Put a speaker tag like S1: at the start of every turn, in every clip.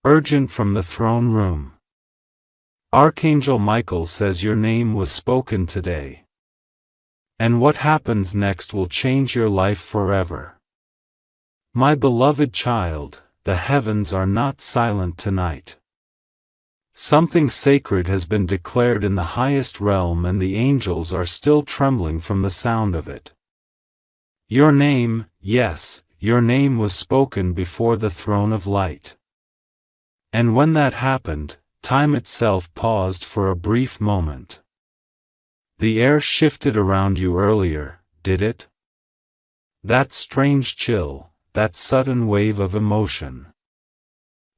S1: Urgent from the throne room. Archangel Michael says your name was spoken today. And what happens next will change your life forever. My beloved child, the heavens are not silent tonight. Something sacred has been declared in the highest realm, and the angels are still trembling from the sound of it. Your name, yes, your name was spoken before the throne of light. And when that happened, time itself paused for a brief moment. The air shifted around you earlier, did it? That strange chill, that sudden wave of emotion.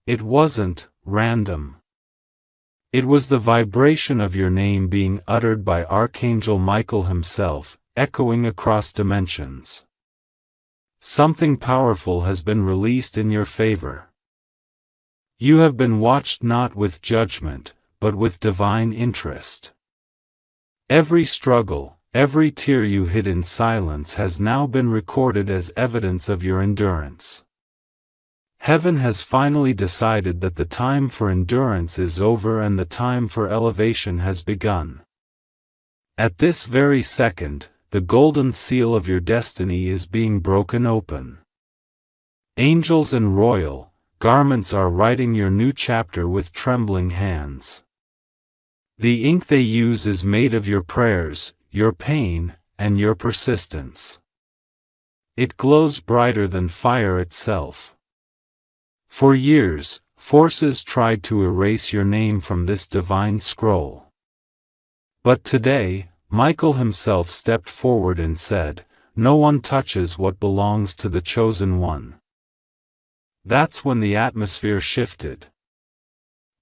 S1: It wasn't random. It was the vibration of your name being uttered by Archangel Michael himself, echoing across dimensions. Something powerful has been released in your favor. You have been watched not with judgment, but with divine interest. Every struggle, every tear you hid in silence has now been recorded as evidence of your endurance. Heaven has finally decided that the time for endurance is over and the time for elevation has begun. At this very second, the golden seal of your destiny is being broken open. Angels in royal garments are writing your new chapter with trembling hands. The ink they use is made of your prayers, your pain, and your persistence. It glows brighter than fire itself. For years, forces tried to erase your name from this divine scroll. But today, Michael himself stepped forward and said, "No one touches what belongs to the chosen one." That's when the atmosphere shifted.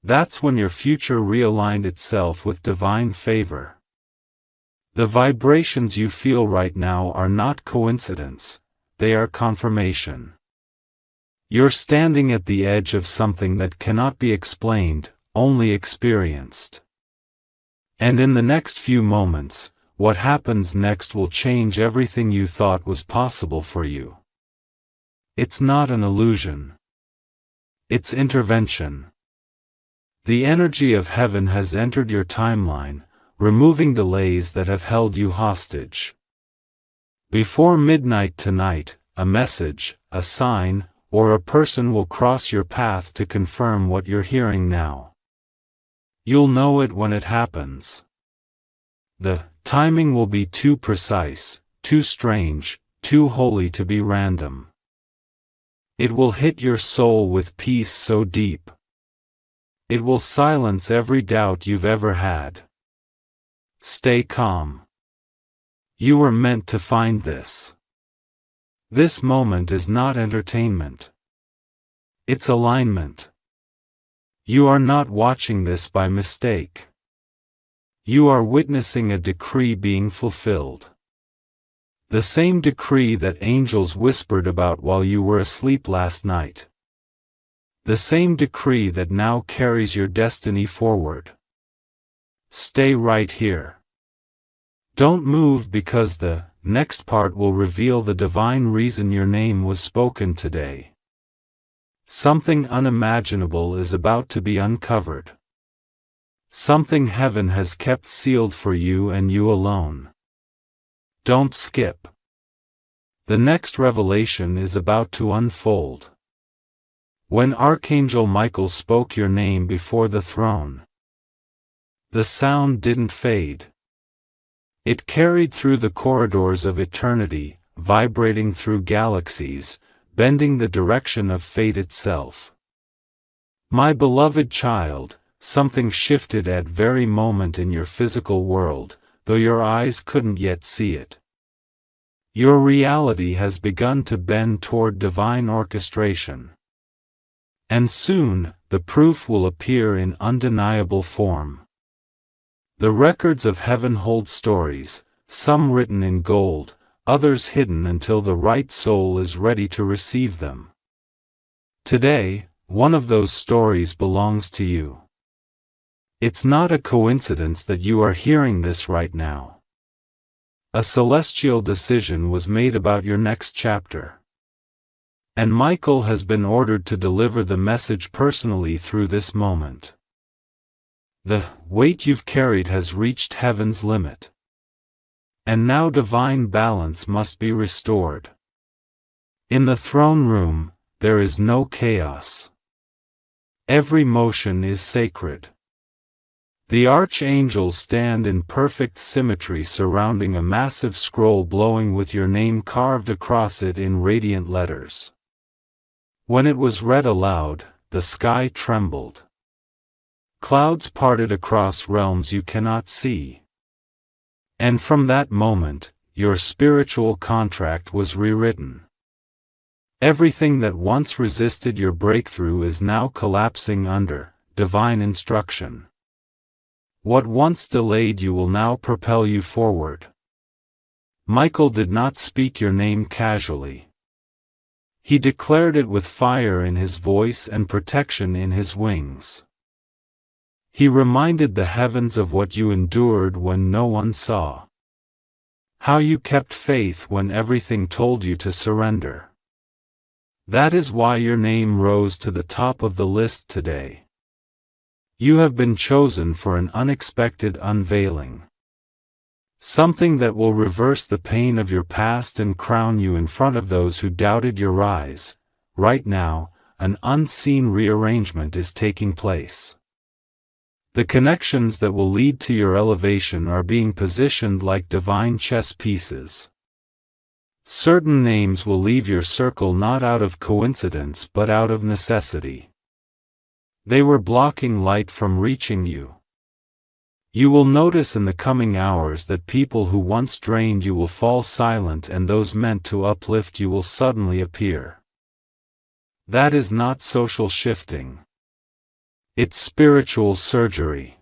S1: That's when your future realigned itself with divine favor. The vibrations you feel right now are not coincidence, they are confirmation. You're standing at the edge of something that cannot be explained, only experienced. And in the next few moments, what happens next will change everything you thought was possible for you. It's not an illusion. It's intervention. The energy of heaven has entered your timeline, removing delays that have held you hostage. Before midnight tonight, a message, a sign, or a person will cross your path to confirm what you're hearing now. You'll know it when it happens. The timing will be too precise, too strange, too holy to be random. It will hit your soul with peace so deep. It will silence every doubt you've ever had. Stay calm. You were meant to find this. This moment is not entertainment. It's alignment. You are not watching this by mistake. You are witnessing a decree being fulfilled. The same decree that angels whispered about while you were asleep last night. The same decree that now carries your destiny forward. Stay right here. Don't move, because the next part will reveal the divine reason your name was spoken today. Something unimaginable is about to be uncovered. Something heaven has kept sealed for you and you alone. Don't skip. The next revelation is about to unfold. When Archangel Michael spoke your name before the throne, the sound didn't fade. It carried through the corridors of eternity, vibrating through galaxies, bending the direction of fate itself. My beloved child, something shifted at very moment in your physical world, though your eyes couldn't yet see it. Your reality has begun to bend toward divine orchestration. And soon, the proof will appear in undeniable form. The records of heaven hold stories, some written in gold, others hidden until the right soul is ready to receive them. Today, one of those stories belongs to you. It's not a coincidence that you are hearing this right now. A celestial decision was made about your next chapter. And Michael has been ordered to deliver the message personally through this moment. The weight you've carried has reached heaven's limit. And now divine balance must be restored. In the throne room, there is no chaos. Every motion is sacred. The archangels stand in perfect symmetry surrounding a massive scroll glowing with your name carved across it in radiant letters. When it was read aloud, the sky trembled. Clouds parted across realms you cannot see. And from that moment, your spiritual contract was rewritten. Everything that once resisted your breakthrough is now collapsing under divine instruction. What once delayed you will now propel you forward. Michael did not speak your name casually. He declared it with fire in his voice and protection in his wings. He reminded the heavens of what you endured when no one saw. How you kept faith when everything told you to surrender. That is why your name rose to the top of the list today. You have been chosen for an unexpected unveiling. Something that will reverse the pain of your past and crown you in front of those who doubted your rise. Right now, an unseen rearrangement is taking place. The connections that will lead to your elevation are being positioned like divine chess pieces. Certain names will leave your circle not out of coincidence but out of necessity. They were blocking light from reaching you. You will notice in the coming hours that people who once drained you will fall silent and those meant to uplift you will suddenly appear. That is not social shifting. It's spiritual surgery.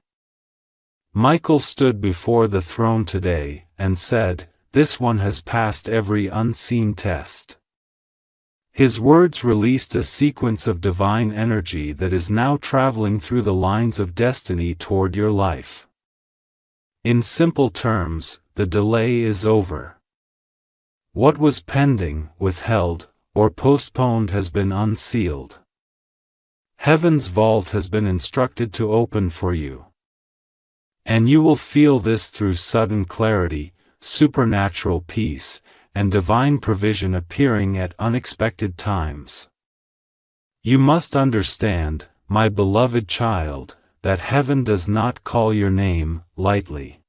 S1: Michael stood before the throne today and said, "This one has passed every unseen test." His words released a sequence of divine energy that is now traveling through the lines of destiny toward your life. In simple terms, the delay is over. What was pending, withheld, or postponed has been unsealed. Heaven's vault has been instructed to open for you. And you will feel this through sudden clarity, supernatural peace, and divine provision appearing at unexpected times. You must understand, my beloved child, that heaven does not call your name lightly.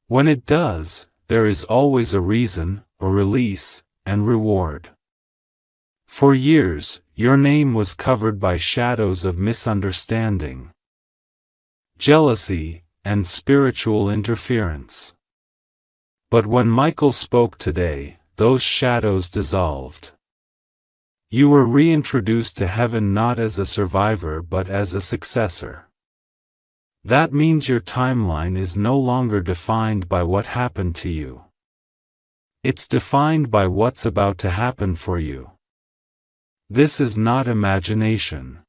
S1: When it does, there is always a reason, a release, and reward. For years, your name was covered by shadows of misunderstanding, jealousy, and spiritual interference. But when Michael spoke today, those shadows dissolved. You were reintroduced to heaven not as a survivor but as a successor. That means your timeline is no longer defined by what happened to you. It's defined by what's about to happen for you. This is not imagination.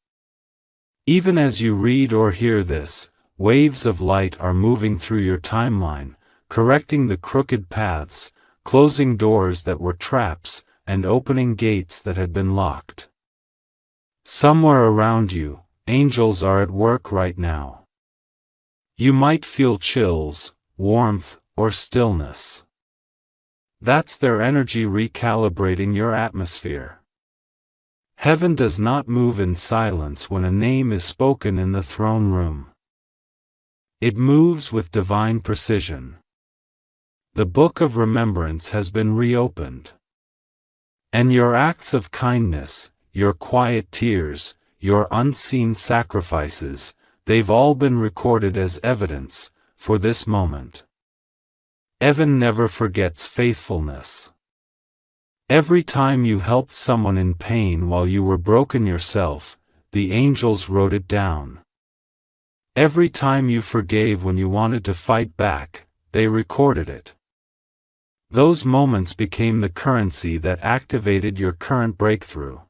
S1: Even as you read or hear this, waves of light are moving through your timeline, correcting the crooked paths, closing doors that were traps, and opening gates that had been locked. Somewhere around you, angels are at work right now. You might feel chills, warmth, or stillness. That's their energy recalibrating your atmosphere. Heaven does not move in silence when a name is spoken in the throne room. It moves with divine precision. The book of remembrance has been reopened. And your acts of kindness, your quiet tears, your unseen sacrifices, they've all been recorded as evidence, for this moment. Heaven never forgets faithfulness. Every time you helped someone in pain while you were broken yourself, the angels wrote it down. Every time you forgave when you wanted to fight back, they recorded it. Those moments became the currency that activated your current breakthrough.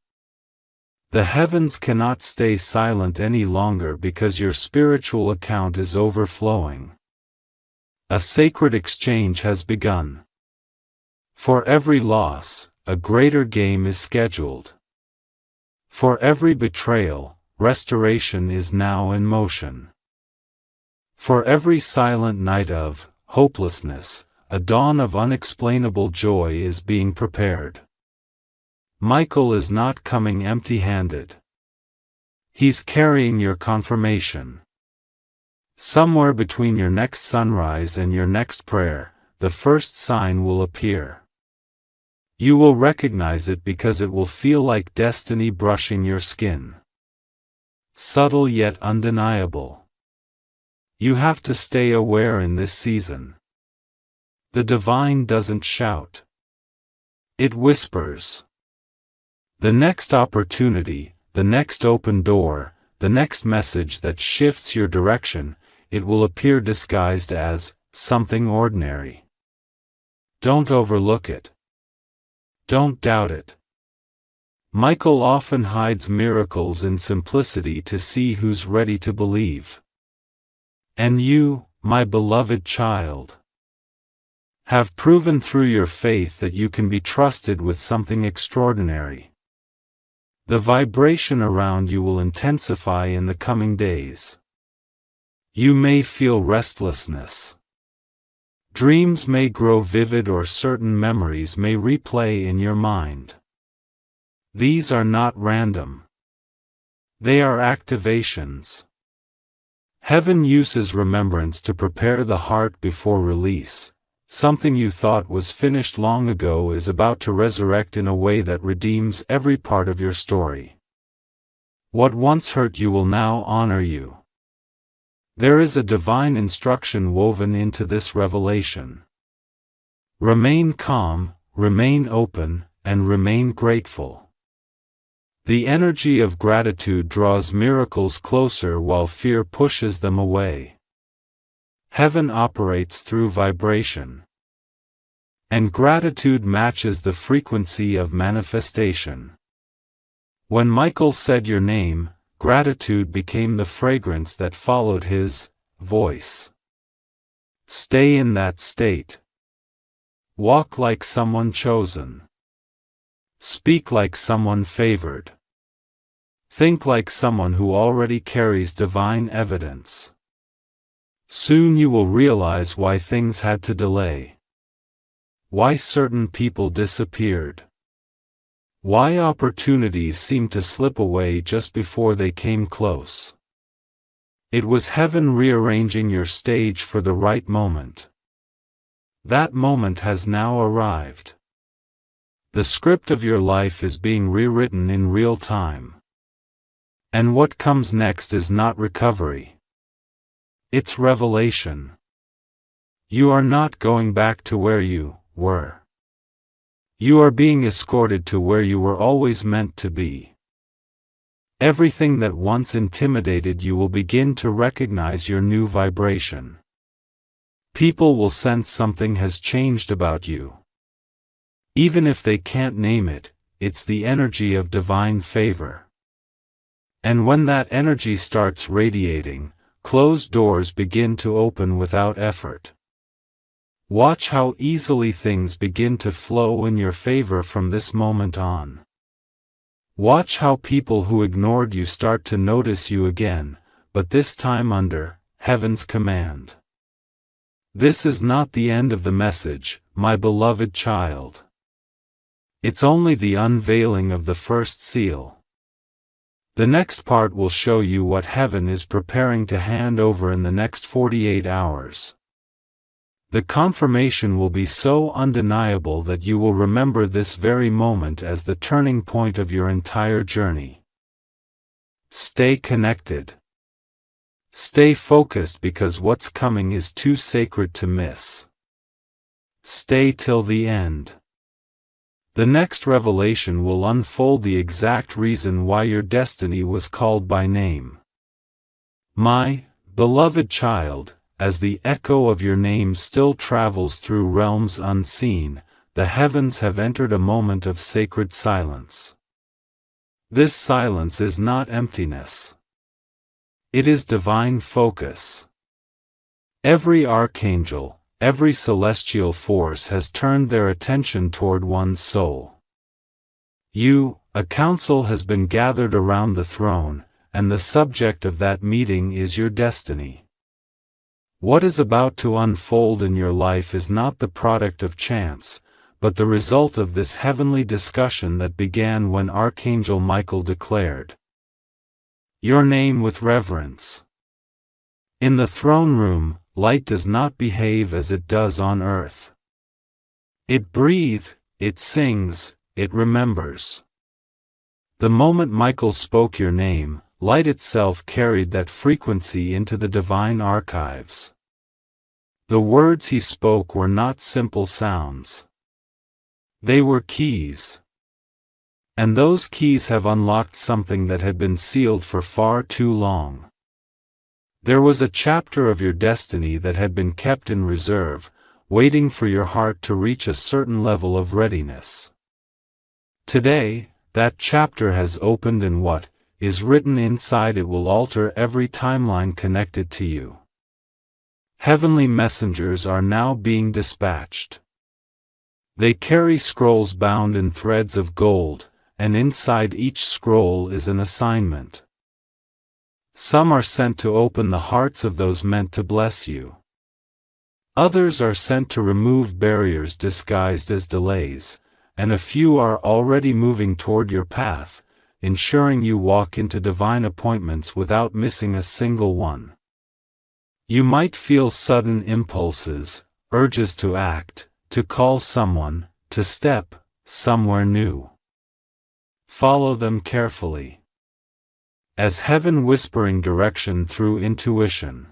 S1: The heavens cannot stay silent any longer because your spiritual account is overflowing. A sacred exchange has begun. For every loss, a greater game is scheduled. For every betrayal, restoration is now in motion. For every silent night of hopelessness, a dawn of unexplainable joy is being prepared. Michael is not coming empty-handed. He's carrying your confirmation. Somewhere between your next sunrise and your next prayer, the first sign will appear. You will recognize it because it will feel like destiny brushing your skin. Subtle yet undeniable. You have to stay aware in this season. The divine doesn't shout. It whispers. The next opportunity, the next open door, the next message that shifts your direction, it will appear disguised as something ordinary. Don't overlook it. Don't doubt it. Michael often hides miracles in simplicity to see who's ready to believe. And you, my beloved child, have proven through your faith that you can be trusted with something extraordinary. The vibration around you will intensify in the coming days. You may feel restlessness. Dreams may grow vivid or certain memories may replay in your mind. These are not random. They are activations. Heaven uses remembrance to prepare the heart before release. Something you thought was finished long ago is about to resurrect in a way that redeems every part of your story. What once hurt you will now honor you. There is a divine instruction woven into this revelation. Remain calm, remain open, and remain grateful. The energy of gratitude draws miracles closer while fear pushes them away. Heaven operates through vibration. And gratitude matches the frequency of manifestation. When Michael said your name, gratitude became the fragrance that followed his voice. Stay in that state. Walk like someone chosen. Speak like someone favored. Think like someone who already carries divine evidence. Soon you will realize why things had to delay. Why certain people disappeared. Why opportunities seemed to slip away just before they came close. It was heaven rearranging your stage for the right moment. That moment has now arrived. The script of your life is being rewritten in real time. And what comes next is not recovery. It's revelation. You are not going back to where you were. You are being escorted to where you were always meant to be. Everything that once intimidated you will begin to recognize your new vibration. People will sense something has changed about you. Even if they can't name it, it's the energy of divine favor. And when that energy starts radiating, closed doors begin to open without effort. Watch how easily things begin to flow in your favor from this moment on. Watch how people who ignored you start to notice you again, but this time under heaven's command. This is not the end of the message, my beloved child. It's only the unveiling of the first seal. The next part will show you what heaven is preparing to hand over in the next 48 hours. The confirmation will be so undeniable that you will remember this very moment as the turning point of your entire journey. Stay connected. Stay focused because what's coming is too sacred to miss. Stay till the end. The next revelation will unfold the exact reason why your destiny was called by name. My beloved child, as the echo of your name still travels through realms unseen, the heavens have entered a moment of sacred silence. This silence is not emptiness. It is divine focus. Every archangel, every celestial force has turned their attention toward one soul. A council has been gathered around the throne, and the subject of that meeting is your destiny. What is about to unfold in your life is not the product of chance, but the result of this heavenly discussion that began when Archangel Michael declared your name with reverence. In the throne room, light does not behave as it does on earth. It breathes, it sings, it remembers. The moment Michael spoke your name, light itself carried that frequency into the divine archives. The words he spoke were not simple sounds. They were keys. And those keys have unlocked something that had been sealed for far too long. There was a chapter of your destiny that had been kept in reserve, waiting for your heart to reach a certain level of readiness. Today, that chapter has opened, and what is written inside it will alter every timeline connected to you. Heavenly messengers are now being dispatched. They carry scrolls bound in threads of gold, and inside each scroll is an assignment. Some are sent to open the hearts of those meant to bless you. Others are sent to remove barriers disguised as delays, and a few are already moving toward your path, ensuring you walk into divine appointments without missing a single one. You might feel sudden impulses, urges to act, to call someone, to step somewhere new. Follow them carefully. As heaven whispering direction through intuition.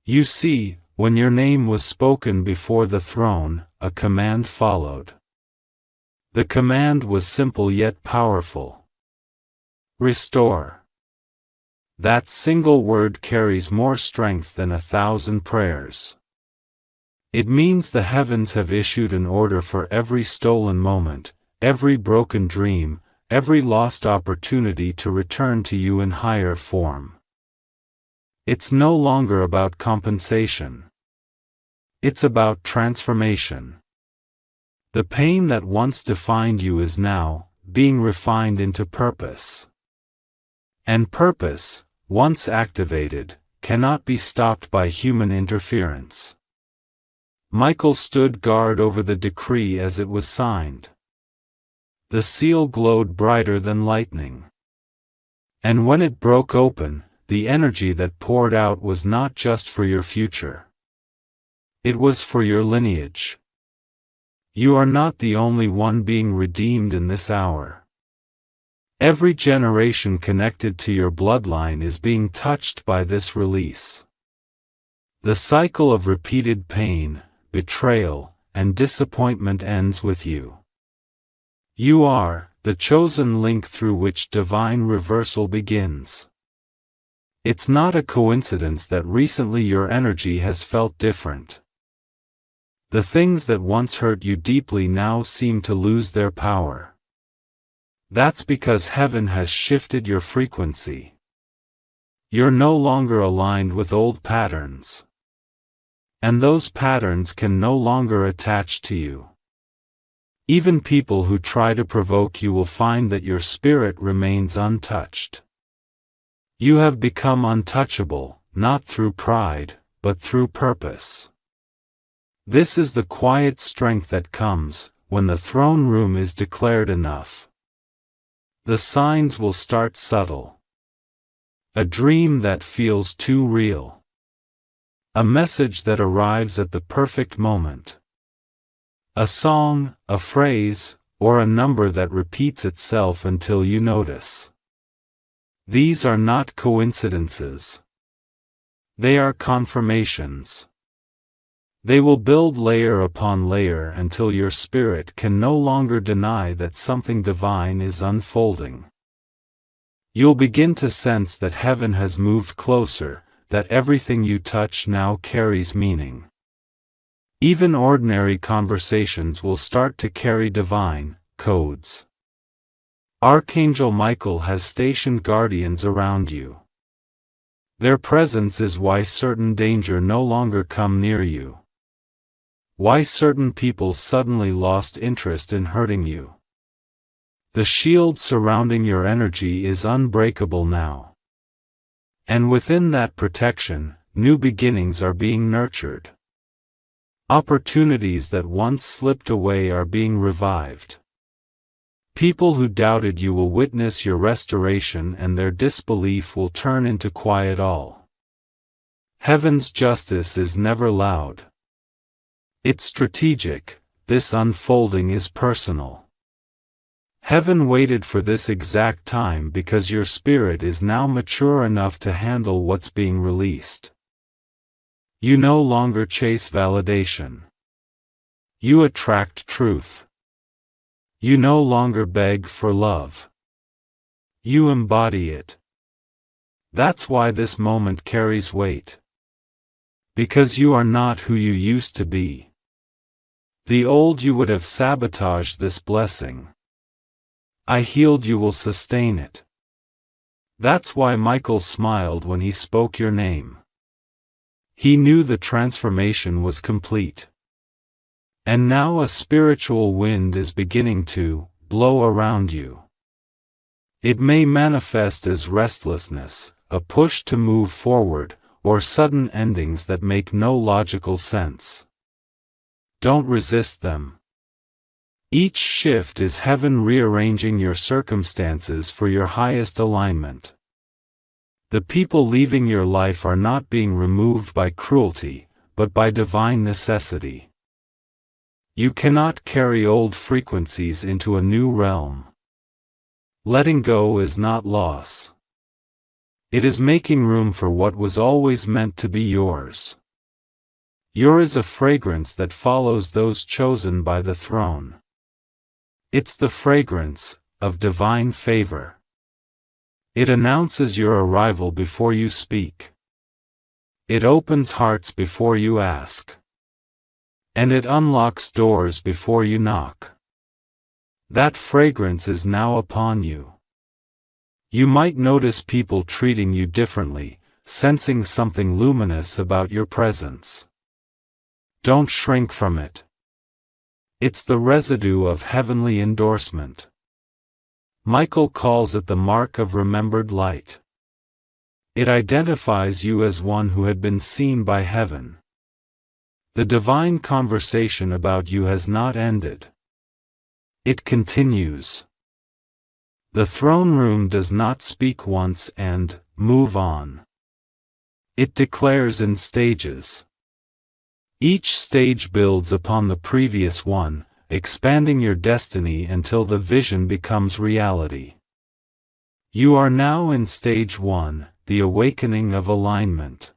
S1: You see, when your name was spoken before the throne, a command followed. The command was simple yet powerful. Restore. That single word carries more strength than 1,000 prayers. It means the heavens have issued an order for every stolen moment, every broken dream, every lost opportunity to return to you in higher form. It's no longer about compensation. It's about transformation. The pain that once defined you is now being refined into purpose. And purpose, once activated, cannot be stopped by human interference. Michael stood guard over the decree as it was signed. The seal glowed brighter than lightning. And when it broke open, the energy that poured out was not just for your future. It was for your lineage. You are not the only one being redeemed in this hour. Every generation connected to your bloodline is being touched by this release. The cycle of repeated pain, betrayal, and disappointment ends with you. You are the chosen link through which divine reversal begins. It's not a coincidence that recently your energy has felt different. The things that once hurt you deeply now seem to lose their power. That's because heaven has shifted your frequency. You're no longer aligned with old patterns. And those patterns can no longer attach to you. Even people who try to provoke you will find that your spirit remains untouched. You have become untouchable, not through pride, but through purpose. This is the quiet strength that comes when the throne room is declared enough. The signs will start subtle. A dream that feels too real. A message that arrives at the perfect moment. A song, a phrase, or a number that repeats itself until you notice. These are not coincidences. They are confirmations. They will build layer upon layer until your spirit can no longer deny that something divine is unfolding. You'll begin to sense that heaven has moved closer, that everything you touch now carries meaning. Even ordinary conversations will start to carry divine codes. Archangel Michael has stationed guardians around you. Their presence is why certain danger no longer come near you. Why certain people suddenly lost interest in hurting you. The shield surrounding your energy is unbreakable now. And within that protection, new beginnings are being nurtured. Opportunities that once slipped away are being revived. People who doubted you will witness your restoration, and their disbelief will turn into quiet awe. Heaven's justice is never loud. It's strategic. This unfolding is personal. Heaven waited for this exact time because your spirit is now mature enough to handle what's being released. You no longer chase validation. You attract truth. You no longer beg for love. You embody it. That's why this moment carries weight. Because you are not who you used to be. The old you would have sabotaged this blessing. I healed you will sustain it. That's why Michael smiled when he spoke your name. He knew the transformation was complete. And now a spiritual wind is beginning to blow around you. It may manifest as restlessness, a push to move forward, or sudden endings that make no logical sense. Don't resist them. Each shift is heaven rearranging your circumstances for your highest alignment. The people leaving your life are not being removed by cruelty, but by divine necessity. You cannot carry old frequencies into a new realm. Letting go is not loss. It is making room for what was always meant to be yours. Yours is a fragrance that follows those chosen by the throne. It's the fragrance of divine favor. It announces your arrival before you speak. It opens hearts before you ask. And it unlocks doors before you knock. That fragrance is now upon you. You might notice people treating you differently, sensing something luminous about your presence. Don't shrink from it. It's the residue of heavenly endorsement. Michael calls it the mark of remembered light. It identifies you as one who had been seen by heaven. The divine conversation about you has not ended. It continues. The throne room does not speak once and move on. It declares in stages. Each stage builds upon the previous one, expanding your destiny until the vision becomes reality. You are now in stage 1, the awakening of alignment.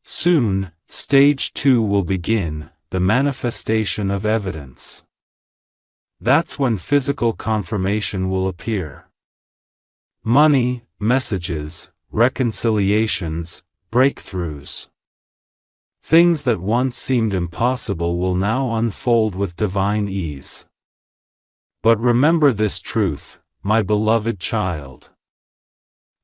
S1: Soon, stage 2 will begin, the manifestation of evidence. That's when physical confirmation will appear. Money, messages, reconciliations, breakthroughs. Things that once seemed impossible will now unfold with divine ease. But remember this truth, my beloved child.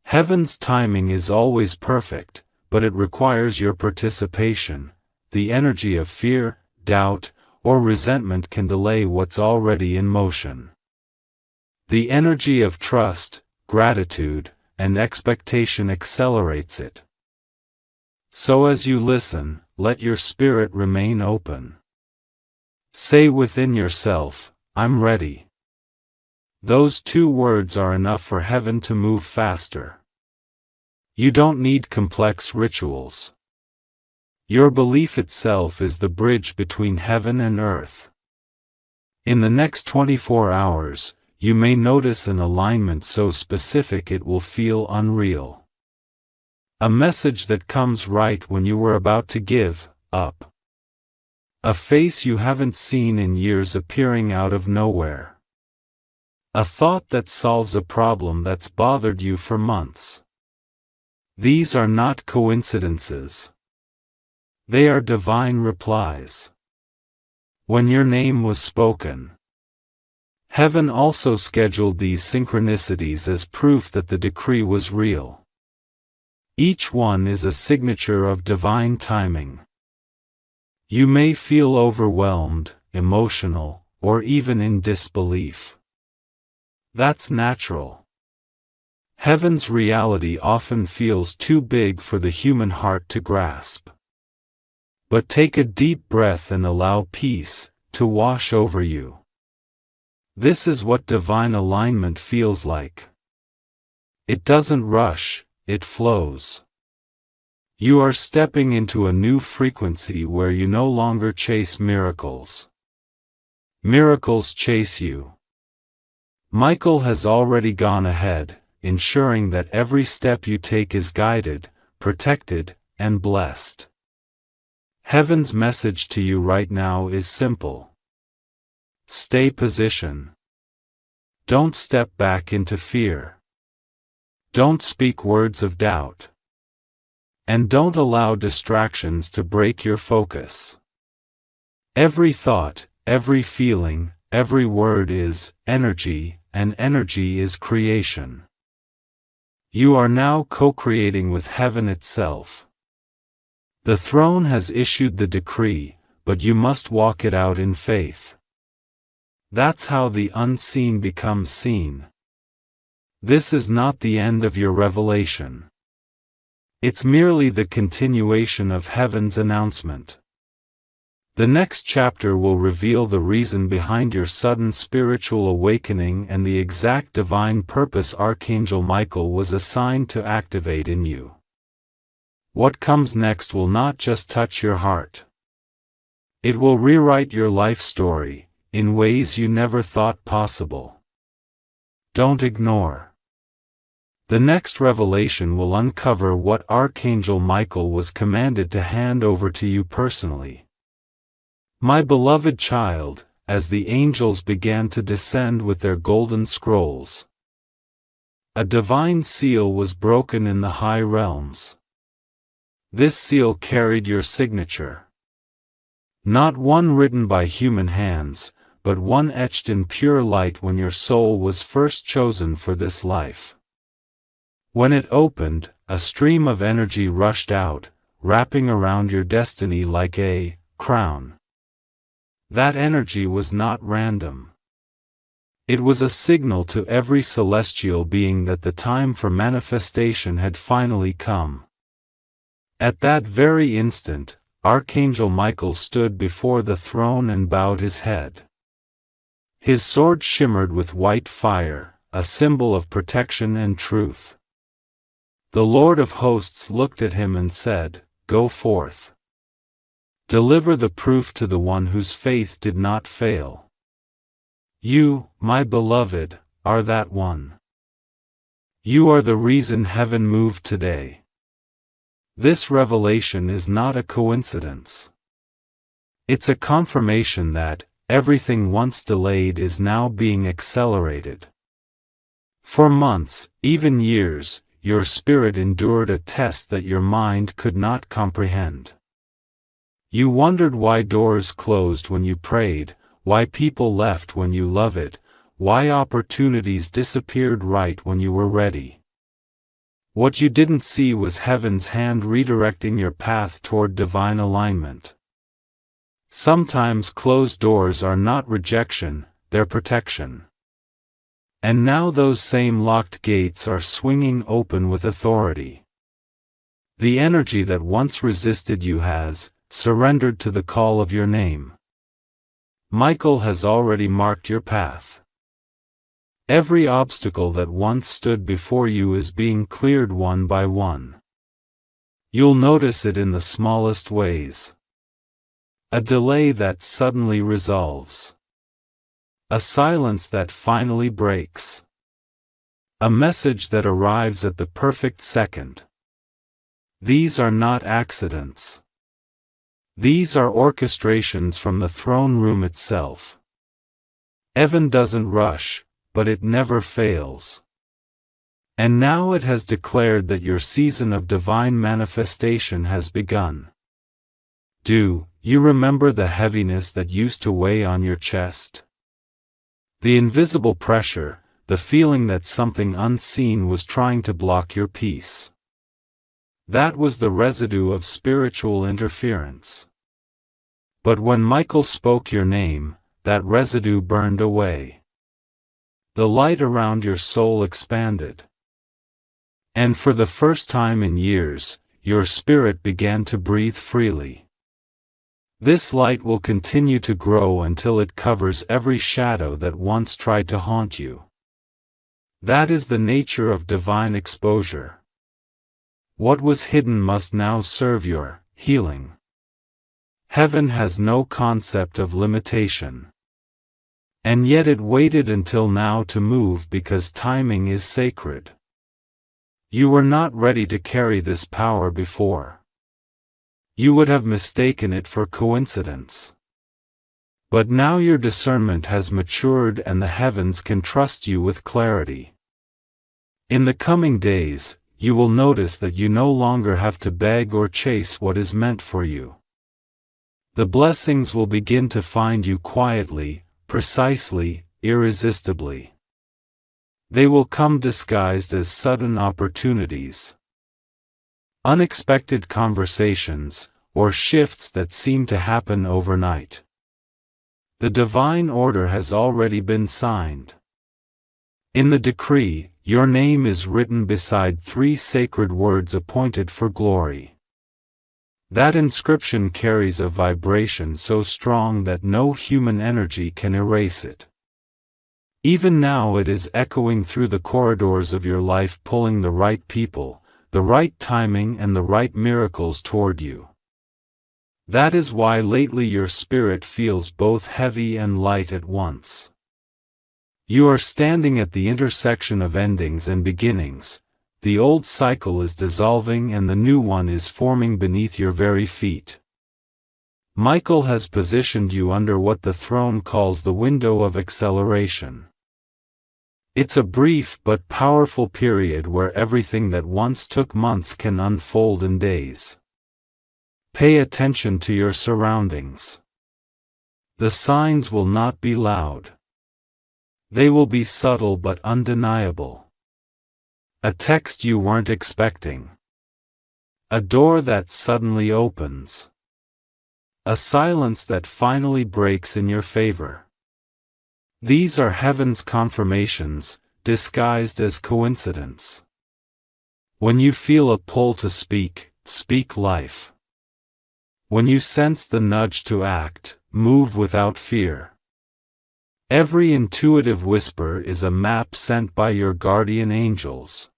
S1: Heaven's timing is always perfect, but it requires your participation. The energy of fear, doubt, or resentment can delay what's already in motion. The energy of trust, gratitude, and expectation accelerates it. So as you listen, let your spirit remain open. Say within yourself, I'm ready. Those 2 words are enough for heaven to move faster. You don't need complex rituals. Your belief itself is the bridge between heaven and earth. In the next 24 hours, you may notice an alignment so specific it will feel unreal. A message that comes right when you were about to give up. A face you haven't seen in years appearing out of nowhere. A thought that solves a problem that's bothered you for months. These are not coincidences. They are divine replies. When your name was spoken, heaven also scheduled these synchronicities as proof that the decree was real. Each one is a signature of divine timing. You may feel overwhelmed, emotional, or even in disbelief. That's natural. Heaven's reality often feels too big for the human heart to grasp. But take a deep breath and allow peace to wash over you. This is what divine alignment feels like. It doesn't rush, it flows. You are stepping into a new frequency where you no longer chase miracles. Miracles chase you. Michael has already gone ahead, ensuring that every step you take is guided, protected, and blessed. Heaven's message to you right now is simple. Stay position. Don't step back into fear. Don't speak words of doubt. And don't allow distractions to break your focus. Every thought, every feeling, every word is energy, and energy is creation. You are now co-creating with heaven itself. The throne has issued the decree, but you must walk it out in faith. That's how the unseen becomes seen. This is not the end of your revelation. It's merely the continuation of heaven's announcement. The next chapter will reveal the reason behind your sudden spiritual awakening and the exact divine purpose Archangel Michael was assigned to activate in you. What comes next will not just touch your heart. It will rewrite your life story, in ways you never thought possible. Don't ignore. The next revelation will uncover what Archangel Michael was commanded to hand over to you personally. My beloved child, as the angels began to descend with their golden scrolls, a divine seal was broken in the high realms. This seal carried your signature. Not one written by human hands, but one etched in pure light when your soul was first chosen for this life. When it opened, a stream of energy rushed out, wrapping around your destiny like a crown. That energy was not random. It was a signal to every celestial being that the time for manifestation had finally come. At that very instant, Archangel Michael stood before the throne and bowed his head. His sword shimmered with white fire, a symbol of protection and truth. The Lord of hosts looked at him and said, "Go forth. Deliver the proof to the one whose faith did not fail. You, my beloved, are that one. You are the reason heaven moved today. This revelation is not a coincidence. It's a confirmation that everything once delayed is now being accelerated. For months, even years, your spirit endured a test that your mind could not comprehend. You wondered why doors closed when you prayed, why people left when you loved, why opportunities disappeared right when you were ready. What you didn't see was heaven's hand redirecting your path toward divine alignment. Sometimes closed doors are not rejection, they're protection. And now those same locked gates are swinging open with authority. The energy that once resisted you has surrendered to the call of your name. Michael has already marked your path. Every obstacle that once stood before you is being cleared one by one. You'll notice it in the smallest ways. A delay that suddenly resolves. A silence that finally breaks. A message that arrives at the perfect second. These are not accidents. These are orchestrations from the throne room itself. Heaven doesn't rush, but it never fails. And now it has declared that your season of divine manifestation has begun. Do you remember the heaviness that used to weigh on your chest? The invisible pressure, the feeling that something unseen was trying to block your peace. That was the residue of spiritual interference. But when Michael spoke your name, that residue burned away. The light around your soul expanded. And for the first time in years, your spirit began to breathe freely. This light will continue to grow until it covers every shadow that once tried to haunt you. That is the nature of divine exposure. What was hidden must now serve your healing. Heaven has no concept of limitation. And yet it waited until now to move because timing is sacred. You were not ready to carry this power before. You would have mistaken it for coincidence. But now your discernment has matured and the heavens can trust you with clarity. In the coming days, you will notice that you no longer have to beg or chase what is meant for you. The blessings will begin to find you quietly, precisely, irresistibly. They will come disguised as sudden opportunities. Unexpected conversations, or shifts that seem to happen overnight. The divine order has already been signed. In the decree, your name is written beside 3 sacred words appointed for glory. That inscription carries a vibration so strong that no human energy can erase it. Even now it is echoing through the corridors of your life, pulling the right people, the right timing and the right miracles toward you. That is why lately your spirit feels both heavy and light at once. You are standing at the intersection of endings and beginnings. The old cycle is dissolving and the new one is forming beneath your very feet. Michael has positioned you under what the throne calls the window of acceleration. It's a brief but powerful period where everything that once took months can unfold in days. Pay attention to your surroundings. The signs will not be loud. They will be subtle but undeniable. A text you weren't expecting. A door that suddenly opens. A silence that finally breaks in your favor. These are heaven's confirmations, disguised as coincidence. When you feel a pull to speak, speak life. When you sense the nudge to act, move without fear. Every intuitive whisper is a map sent by your guardian angels.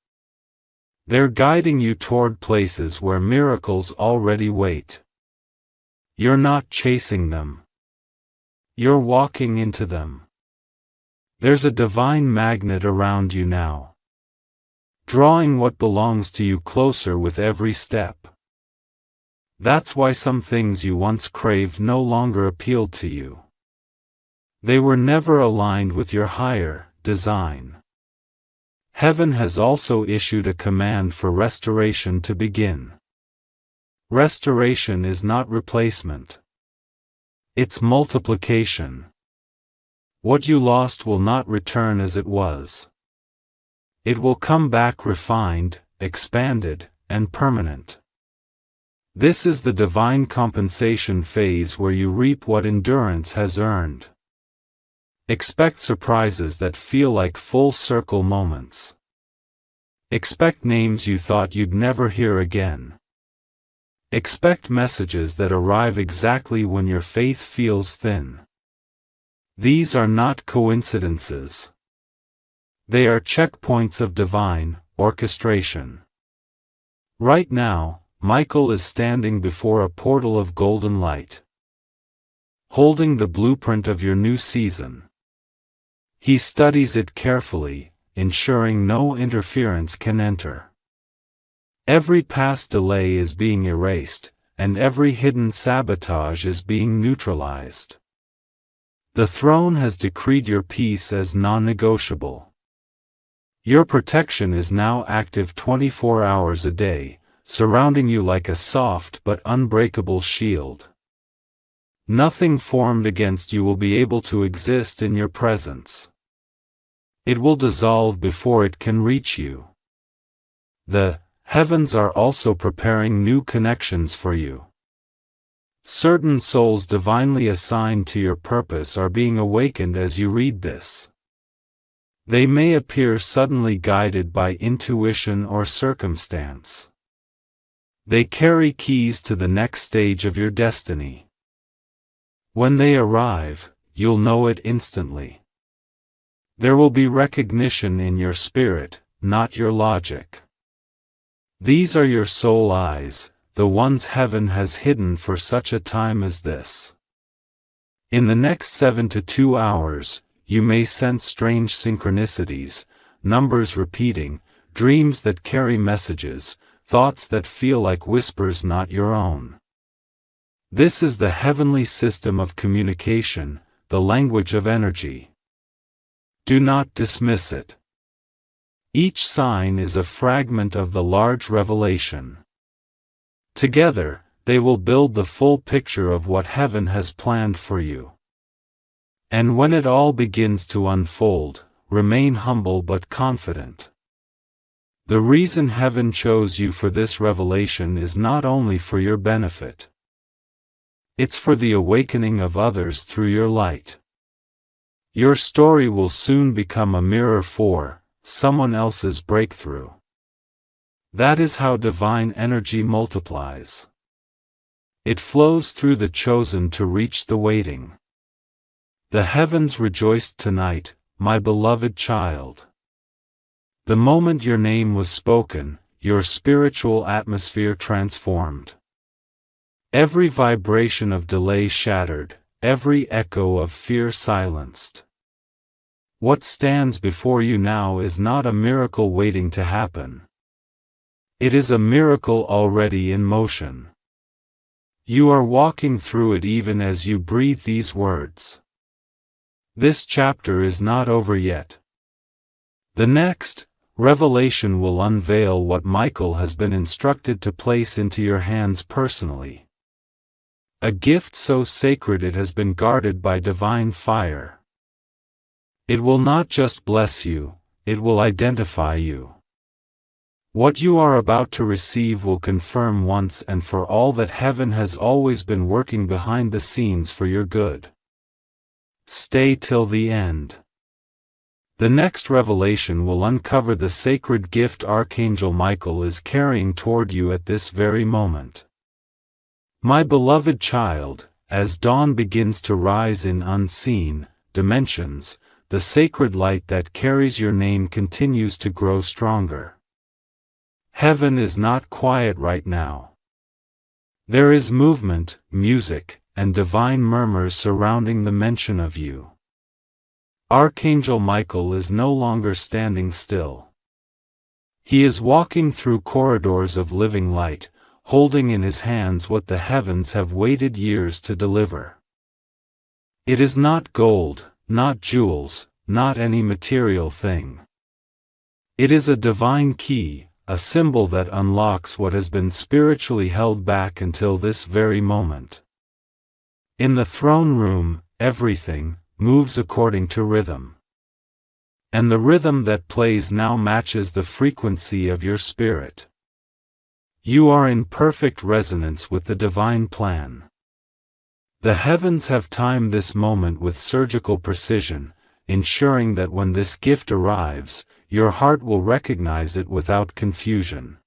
S1: They're guiding you toward places where miracles already wait. You're not chasing them. You're walking into them. There's a divine magnet around you now, drawing what belongs to you closer with every step. That's why some things you once craved no longer appealed to you. They were never aligned with your higher design. Heaven has also issued a command for restoration to begin. Restoration is not replacement. It's multiplication. What you lost will not return as it was. It will come back refined, expanded, and permanent. This is the divine compensation phase where you reap what endurance has earned. Expect surprises that feel like full circle moments. Expect names you thought you'd never hear again. Expect messages that arrive exactly when your faith feels thin. These are not coincidences. They are checkpoints of divine orchestration. Right now, Michael is standing before a portal of golden light, holding the blueprint of your new season. He studies it carefully, ensuring no interference can enter. Every past delay is being erased, and every hidden sabotage is being neutralized. The throne has decreed your peace as non-negotiable. Your protection is now active 24 hours a day, surrounding you like a soft but unbreakable shield. Nothing formed against you will be able to exist in your presence. It will dissolve before it can reach you. The heavens are also preparing new connections for you. Certain souls divinely assigned to your purpose are being awakened as you read this. They may appear suddenly guided by intuition or circumstance. They carry keys to the next stage of your destiny. When they arrive, you'll know it instantly. There will be recognition in your spirit, not your logic. These are your soul eyes, the ones heaven has hidden for such a time as this. In the next 7 to 2 hours, you may sense strange synchronicities, numbers repeating, dreams that carry messages, thoughts that feel like whispers not your own. This is the heavenly system of communication, the language of energy. Do not dismiss it. Each sign is a fragment of the large revelation. Together, they will build the full picture of what heaven has planned for you. And when it all begins to unfold, remain humble but confident. The reason heaven chose you for this revelation is not only for your benefit. It's for the awakening of others through your light. Your story will soon become a mirror for someone else's breakthrough. That is how divine energy multiplies. It flows through the chosen to reach the waiting. The heavens rejoiced tonight, my beloved child. The moment your name was spoken, your spiritual atmosphere transformed. Every vibration of delay shattered, every echo of fear silenced. What stands before you now is not a miracle waiting to happen. It is a miracle already in motion. You are walking through it even as you breathe these words. This chapter is not over yet. The next revelation will unveil what Michael has been instructed to place into your hands personally. A gift so sacred it has been guarded by divine fire. It will not just bless you, it will identify you. What you are about to receive will confirm once and for all that heaven has always been working behind the scenes for your good. Stay till the end. The next revelation will uncover the sacred gift Archangel Michael is carrying toward you at this very moment. My beloved child, as dawn begins to rise in unseen dimensions, the sacred light that carries your name continues to grow stronger. Heaven is not quiet right now. There is movement, music, and divine murmurs surrounding the mention of you. Archangel Michael is no longer standing still. He is walking through corridors of living light, holding in his hands what the heavens have waited years to deliver. It is not gold, not jewels, not any material thing. It is a divine key, a symbol that unlocks what has been spiritually held back until this very moment. In the throne room, everything moves according to rhythm. And the rhythm that plays now matches the frequency of your spirit. You are in perfect resonance with the divine plan. The heavens have timed this moment with surgical precision, ensuring that when this gift arrives, your heart will recognize it without confusion.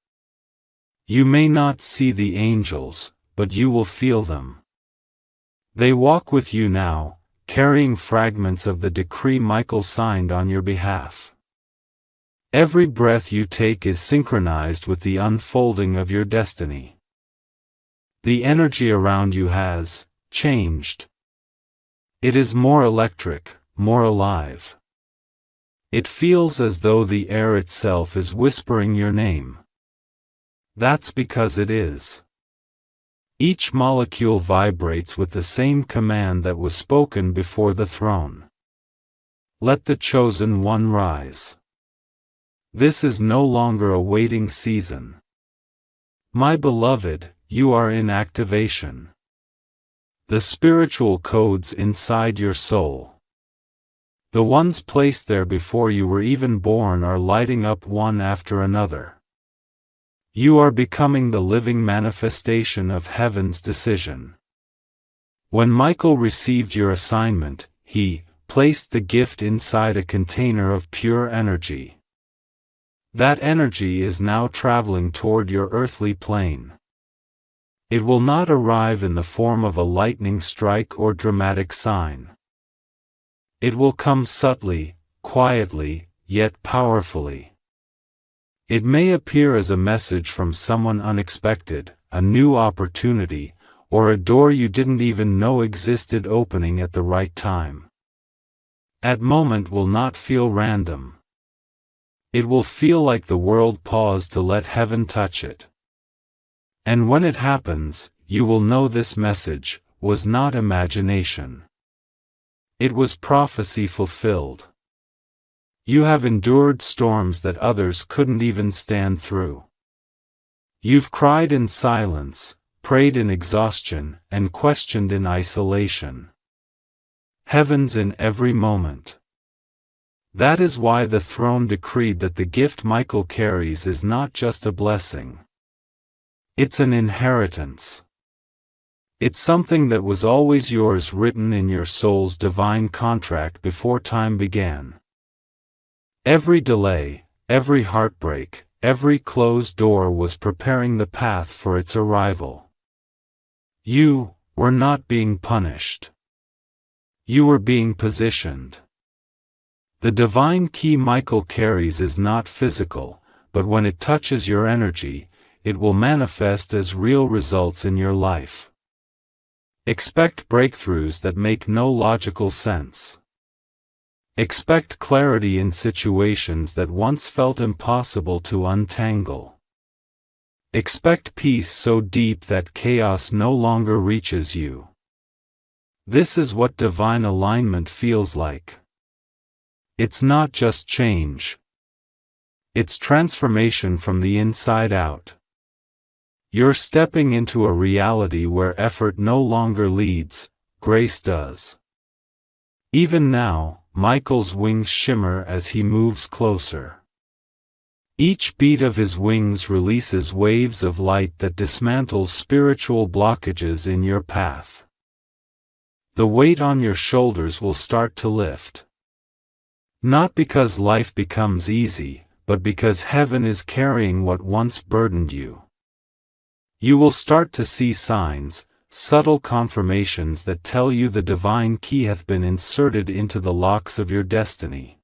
S1: You may not see the angels, but you will feel them. They walk with you now, carrying fragments of the decree Michael signed on your behalf. Every breath you take is synchronized with the unfolding of your destiny. The energy around you has changed. It is more electric, more alive. It feels as though the air itself is whispering your name. That's because it is. Each molecule vibrates with the same command that was spoken before the throne. Let the chosen one rise. This is no longer a waiting season. My beloved, you are in activation. The spiritual codes inside your soul, the ones placed there before you were even born, are lighting up one after another. You are becoming the living manifestation of heaven's decision. When Michael received your assignment, he placed the gift inside a container of pure energy. That energy is now traveling toward your earthly plane. It will not arrive in the form of a lightning strike or dramatic sign. It will come subtly, quietly, yet powerfully. It may appear as a message from someone unexpected, a new opportunity, or a door you didn't even know existed opening at the right time. That moment will not feel random. It will feel like the world paused to let heaven touch it. And when it happens, you will know this message was not imagination. It was prophecy fulfilled. You have endured storms that others couldn't even stand through. You've cried in silence, prayed in exhaustion, and questioned in isolation. Heaven's in every moment. That is why the throne decreed that the gift Michael carries is not just a blessing. It's an inheritance. It's something that was always yours, written in your soul's divine contract before time began. Every delay, every heartbreak, every closed door was preparing the path for its arrival. You were not being punished. You were being positioned. The divine key Michael carries is not physical, but when it touches your energy, it will manifest as real results in your life. Expect breakthroughs that make no logical sense. Expect clarity in situations that once felt impossible to untangle. Expect peace so deep that chaos no longer reaches you. This is what divine alignment feels like. It's not just change. It's transformation from the inside out. You're stepping into a reality where effort no longer leads, grace does. Even now, Michael's wings shimmer as he moves closer. Each beat of his wings releases waves of light that dismantles spiritual blockages in your path. The weight on your shoulders will start to lift. Not because life becomes easy, but because heaven is carrying what once burdened you. You will start to see signs, subtle confirmations that tell you the divine key hath been inserted into the locks of your destiny.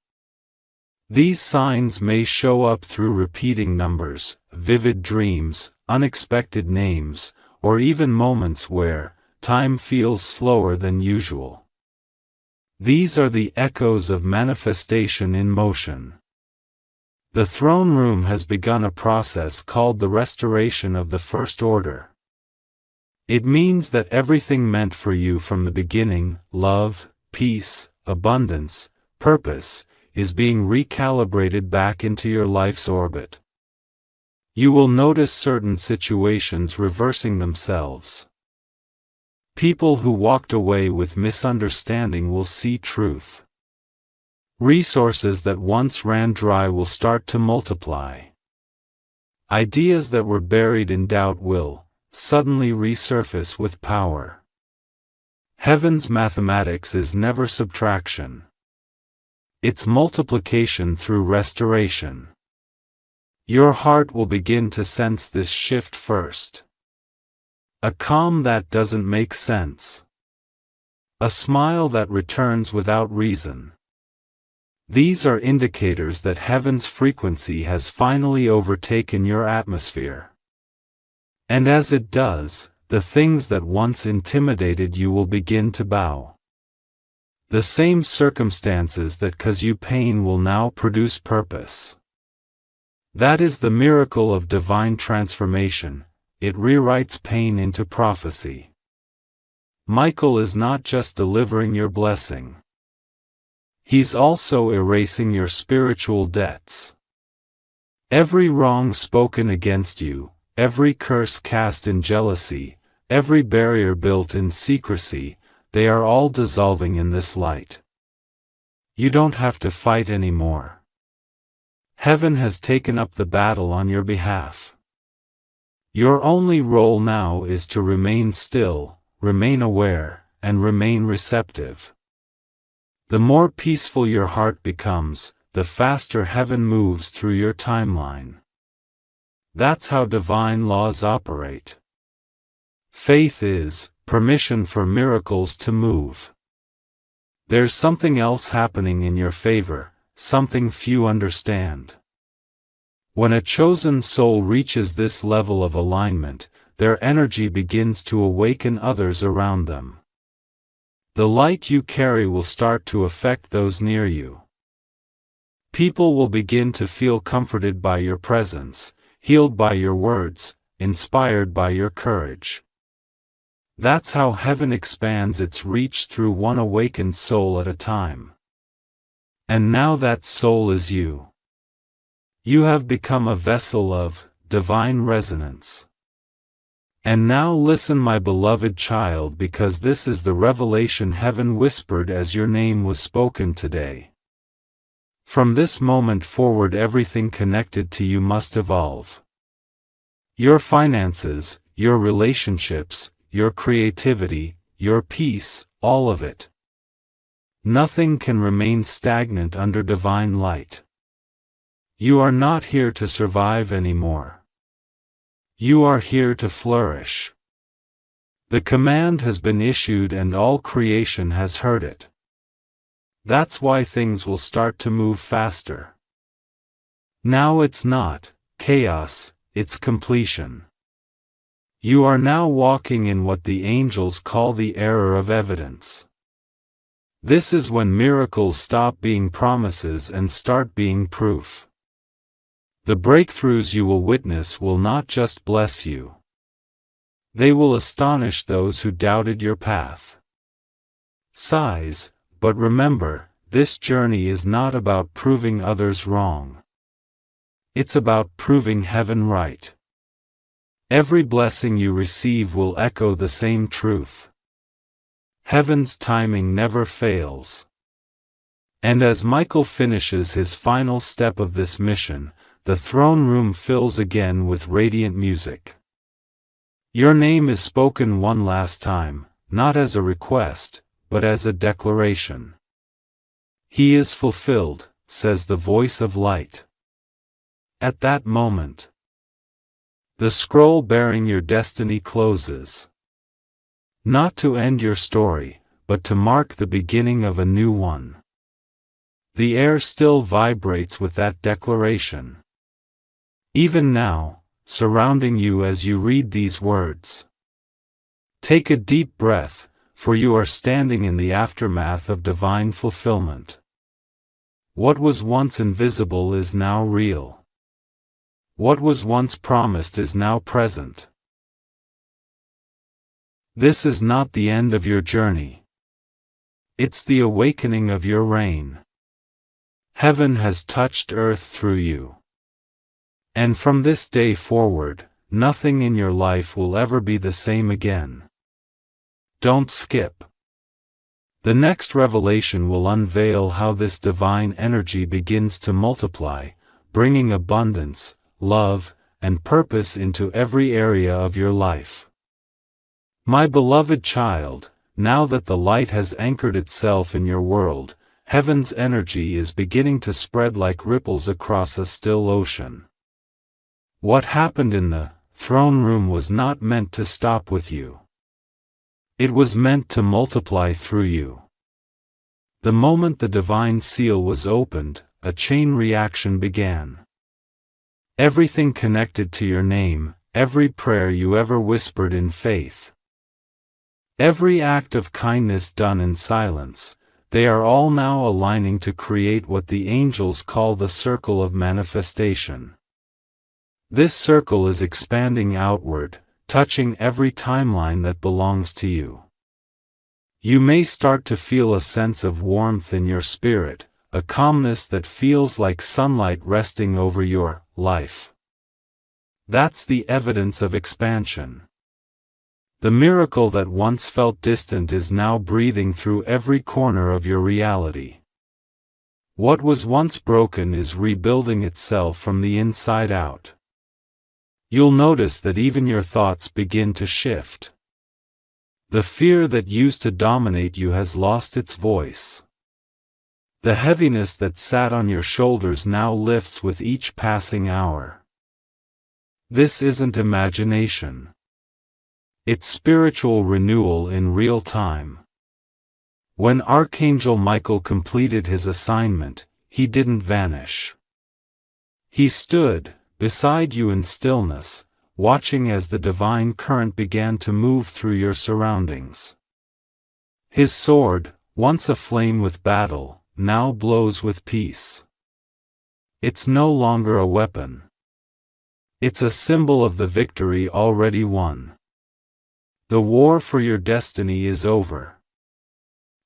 S1: These signs may show up through repeating numbers, vivid dreams, unexpected names, or even moments where time feels slower than usual. These are the echoes of manifestation in motion. The throne room has begun a process called the restoration of the first order. It means that everything meant for you from the beginning, love, peace, abundance, purpose, is being recalibrated back into your life's orbit. You will notice certain situations reversing themselves. People who walked away with misunderstanding will see truth. Resources that once ran dry will start to multiply. Ideas that were buried in doubt will suddenly resurface with power. Heaven's mathematics is never subtraction. It's multiplication through restoration. Your heart will begin to sense this shift first. A calm that doesn't make sense. A smile that returns without reason. These are indicators that heaven's frequency has finally overtaken your atmosphere. And as it does, the things that once intimidated you will begin to bow. The same circumstances that cause you pain will now produce purpose. That is the miracle of divine transformation. It rewrites pain into prophecy. Michael is not just delivering your blessing. He's also erasing your spiritual debts. Every wrong spoken against you, every curse cast in jealousy, every barrier built in secrecy, they are all dissolving in this light. You don't have to fight anymore. Heaven has taken up the battle on your behalf. Your only role now is to remain still, remain aware, and remain receptive. The more peaceful your heart becomes, the faster heaven moves through your timeline. That's how divine laws operate. Faith is permission for miracles to move. There's something else happening in your favor, something few understand. When a chosen soul reaches this level of alignment, their energy begins to awaken others around them. The light you carry will start to affect those near you. People will begin to feel comforted by your presence, healed by your words, inspired by your courage. That's how heaven expands its reach through one awakened soul at a time. And now that soul is you. You have become a vessel of divine resonance. And now listen, my beloved child, because this is the revelation heaven whispered as your name was spoken today. From this moment forward, everything connected to you must evolve. Your finances, your relationships, your creativity, your peace, all of it. Nothing can remain stagnant under divine light. You are not here to survive anymore. You are here to flourish. The command has been issued and all creation has heard it. That's why things will start to move faster. Now it's not chaos, it's completion. You are now walking in what the angels call the era of evidence. This is when miracles stop being promises and start being proof. The breakthroughs you will witness will not just bless you. They will astonish those who doubted your path. Sighs, but remember, this journey is not about proving others wrong. It's about proving heaven right. Every blessing you receive will echo the same truth. Heaven's timing never fails. And as Michael finishes his final step of this mission, the throne room fills again with radiant music. Your name is spoken one last time, not as a request, but as a declaration. He is fulfilled, says the voice of light. At that moment, the scroll bearing your destiny closes. Not to end your story, but to mark the beginning of a new one. The air still vibrates with that declaration. Even now, surrounding you as you read these words. Take a deep breath, for you are standing in the aftermath of divine fulfillment. What was once invisible is now real. What was once promised is now present. This is not the end of your journey. It's the awakening of your reign. Heaven has touched earth through you. And from this day forward, nothing in your life will ever be the same again. Don't skip. The next revelation will unveil how this divine energy begins to multiply, bringing abundance, love, and purpose into every area of your life. My beloved child, now that the light has anchored itself in your world, heaven's energy is beginning to spread like ripples across a still ocean. What happened in the throne room was not meant to stop with you. It was meant to multiply through you. The moment the divine seal was opened, a chain reaction began. Everything connected to your name, every prayer you ever whispered in faith, every act of kindness done in silence, they are all now aligning to create what the angels call the circle of manifestation. This circle is expanding outward, touching every timeline that belongs to you. You may start to feel a sense of warmth in your spirit, a calmness that feels like sunlight resting over your life. That's the evidence of expansion. The miracle that once felt distant is now breathing through every corner of your reality. What was once broken is rebuilding itself from the inside out. You'll notice that even your thoughts begin to shift. The fear that used to dominate you has lost its voice. The heaviness that sat on your shoulders now lifts with each passing hour. This isn't imagination. It's spiritual renewal in real time. When Archangel Michael completed his assignment, he didn't vanish. He stood beside you in stillness, watching as the divine current began to move through your surroundings. His sword, once aflame with battle, now glows with peace. It's no longer a weapon. It's a symbol of the victory already won. The war for your destiny is over.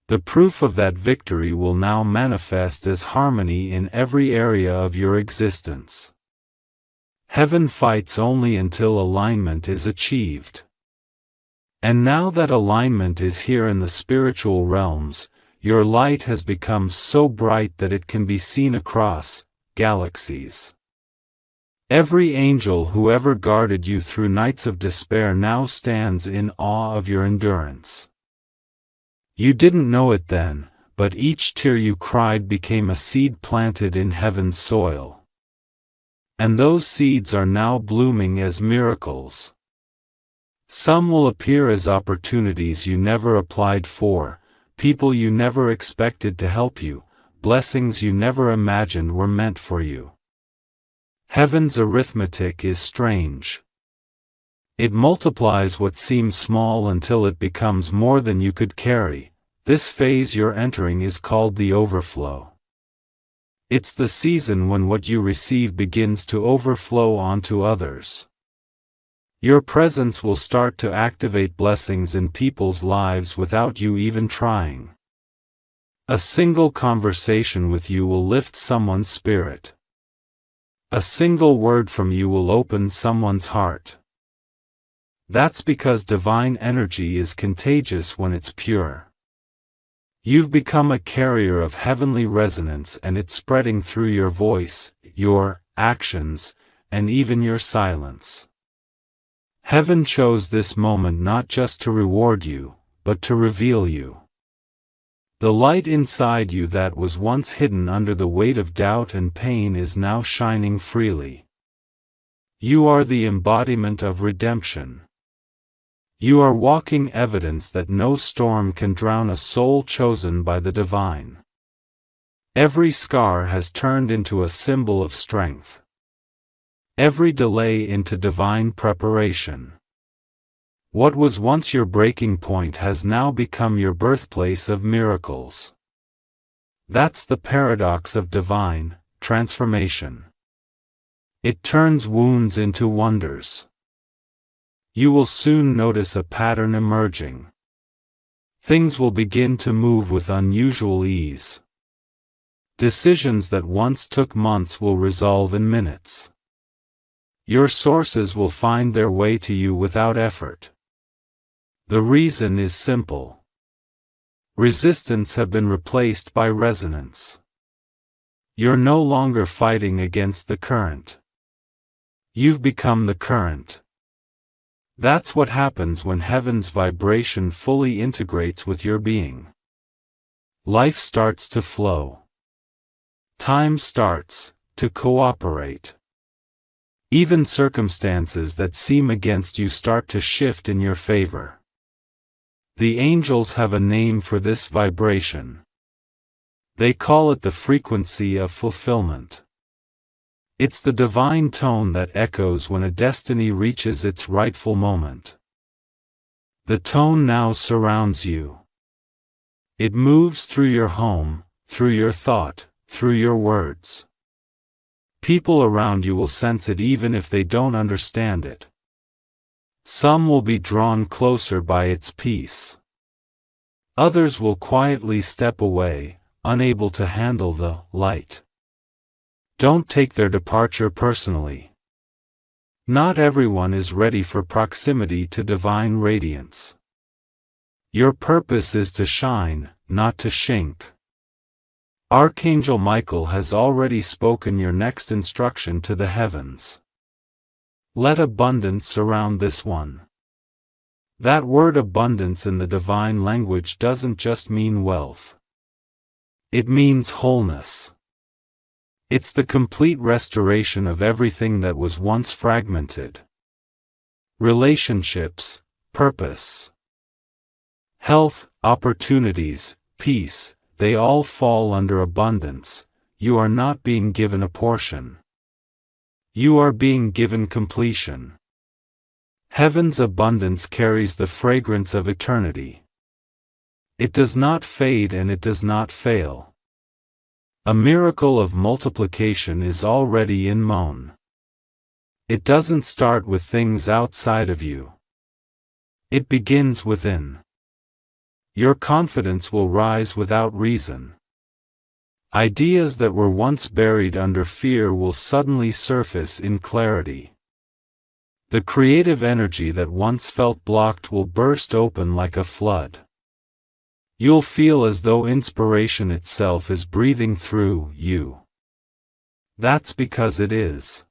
S1: The proof of that victory will now manifest as harmony in every area of your existence. Heaven fights only until alignment is achieved. And now that alignment is here in the spiritual realms, your light has become so bright that it can be seen across galaxies. Every angel who ever guarded you through nights of despair now stands in awe of your endurance. You didn't know it then, but each tear you cried became a seed planted in heaven's soil. And those seeds are now blooming as miracles. Some will appear as opportunities you never applied for, people you never expected to help you, blessings you never imagined were meant for you. Heaven's arithmetic is strange. It multiplies what seems small until it becomes more than you could carry. This phase you're entering is called the overflow. It's the season when what you receive begins to overflow onto others. Your presence will start to activate blessings in people's lives without you even trying. A single conversation with you will lift someone's spirit. A single word from you will open someone's heart. That's because divine energy is contagious when it's pure. You've become a carrier of heavenly resonance, and it's spreading through your voice, your actions, and even your silence. Heaven chose this moment not just to reward you, but to reveal you. The light inside you that was once hidden under the weight of doubt and pain is now shining freely. You are the embodiment of redemption. You are walking evidence that no storm can drown a soul chosen by the divine. Every scar has turned into a symbol of strength. Every delay into divine preparation. What was once your breaking point has now become your birthplace of miracles. That's the paradox of divine transformation. It turns wounds into wonders. You will soon notice a pattern emerging. Things will begin to move with unusual ease. Decisions that once took months will resolve in minutes. Your sources will find their way to you without effort. The reason is simple. Resistance has been replaced by resonance. You're no longer fighting against the current. You've become the current. That's what happens when heaven's vibration fully integrates with your being. Life starts to flow. Time starts to cooperate. Even circumstances that seem against you start to shift in your favor. The angels have a name for this vibration. They call it the frequency of fulfillment. It's the divine tone that echoes when a destiny reaches its rightful moment. The tone now surrounds you. It moves through your home, through your thought, through your words. People around you will sense it even if they don't understand it. Some will be drawn closer by its peace. Others will quietly step away, unable to handle the light. Don't take their departure personally. Not everyone is ready for proximity to divine radiance. Your purpose is to shine, not to shrink. Archangel Michael has already spoken your next instruction to the heavens. Let abundance surround this one. That word abundance in the divine language doesn't just mean wealth. It means wholeness. It's the complete restoration of everything that was once fragmented. Relationships, purpose, health, opportunities, peace, they all fall under abundance. You are not being given a portion. You are being given completion. Heaven's abundance carries the fragrance of eternity. It does not fade and it does not fail. A miracle of multiplication is already in motion. It doesn't start with things outside of you. It begins within. Your confidence will rise without reason. Ideas that were once buried under fear will suddenly surface in clarity. The creative energy that once felt blocked will burst open like a flood. You'll feel as though inspiration itself is breathing through you. That's because it is.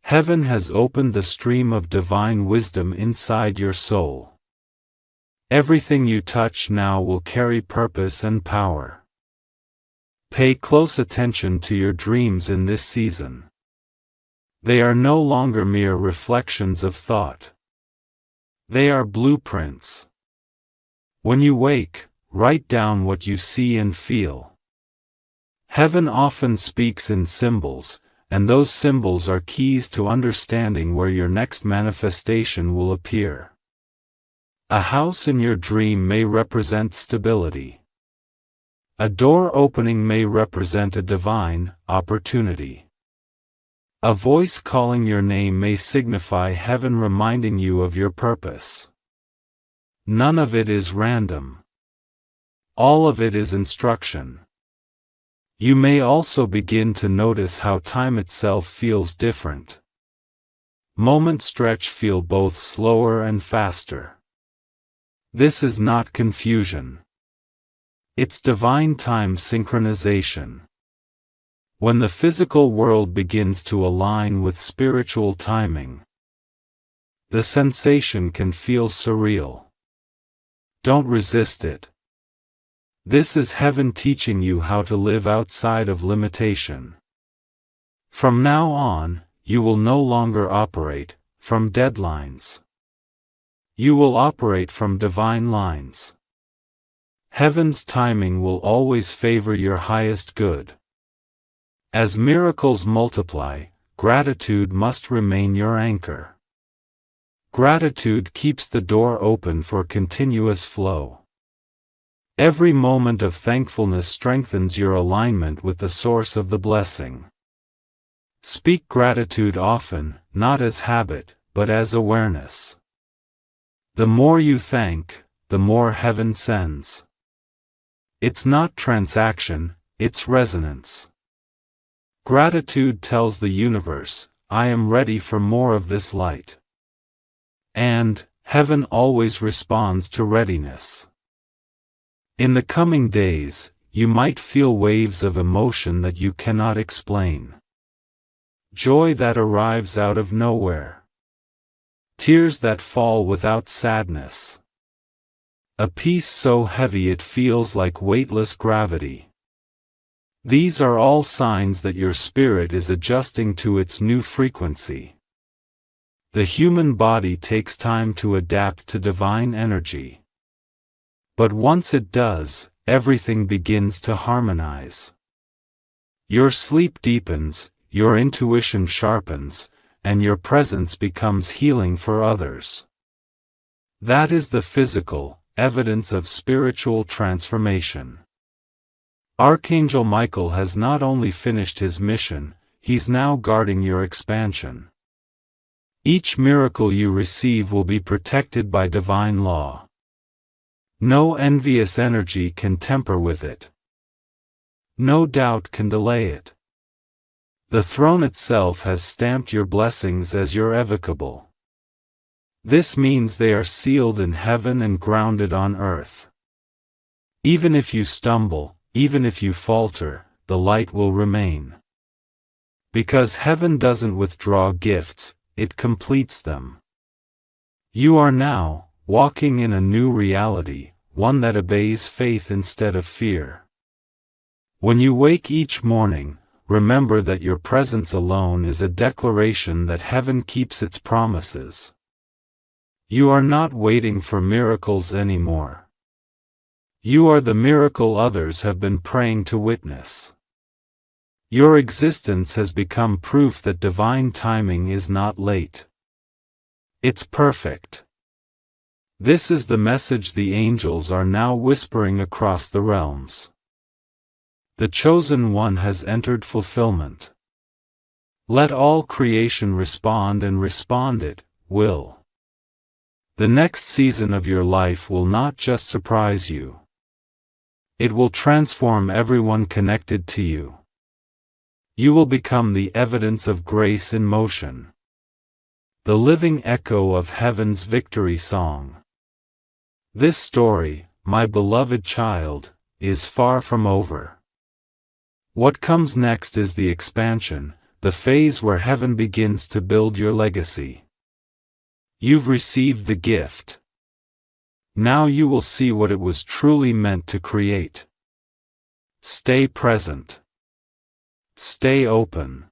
S1: Heaven has opened the stream of divine wisdom inside your soul. Everything you touch now will carry purpose and power. Pay close attention to your dreams in this season. They are no longer mere reflections of thought. They are blueprints. When you wake, write down what you see and feel. Heaven often speaks in symbols, and those symbols are keys to understanding where your next manifestation will appear. A house in your dream may represent stability. A door opening may represent a divine opportunity. A voice calling your name may signify heaven reminding you of your purpose. None of it is random. All of it is instruction. You may also begin to notice how time itself feels different. Moments stretch feel both slower and faster. This is not confusion. It's divine time synchronization. When the physical world begins to align with spiritual timing, the sensation can feel surreal. Don't resist it. This is heaven teaching you how to live outside of limitation. From now on, you will no longer operate from deadlines. You will operate from divine lines. Heaven's timing will always favor your highest good. As miracles multiply, gratitude must remain your anchor. Gratitude keeps the door open for continuous flow. Every moment of thankfulness strengthens your alignment with the source of the blessing. Speak gratitude often, not as habit, but as awareness. The more you thank, the more heaven sends. It's not transaction, it's resonance. Gratitude tells the universe, I am ready for more of this light. And, heaven always responds to readiness. In the coming days, you might feel waves of emotion that you cannot explain. Joy that arrives out of nowhere. Tears that fall without sadness. A peace so heavy it feels like weightless gravity. These are all signs that your spirit is adjusting to its new frequency. The human body takes time to adapt to divine energy. But once it does, everything begins to harmonize. Your sleep deepens, your intuition sharpens, and your presence becomes healing for others. That is the physical evidence of spiritual transformation. Archangel Michael has not only finished his mission, he's now guarding your expansion. Each miracle you receive will be protected by divine law. No envious energy can tamper with it. No doubt can delay it. The throne itself has stamped your blessings as irrevocable. This means they are sealed in heaven and grounded on earth. Even if you stumble, even if you falter, the light will remain. Because heaven doesn't withdraw gifts, it completes them. You are now walking in a new reality, one that obeys faith instead of fear. When you wake each morning, remember that your presence alone is a declaration that heaven keeps its promises. You are not waiting for miracles anymore. You are the miracle others have been praying to witness. Your existence has become proof that divine timing is not late. It's perfect. This is the message the angels are now whispering across the realms. The chosen one has entered fulfillment. Let all creation respond, and respond it will. The next season of your life will not just surprise you. It will transform everyone connected to you. You will become the evidence of grace in motion. The living echo of heaven's victory song. This story, my beloved child, is far from over. What comes next is the expansion, the phase where heaven begins to build your legacy. You've received the gift. Now you will see what it was truly meant to create. Stay present. Stay open.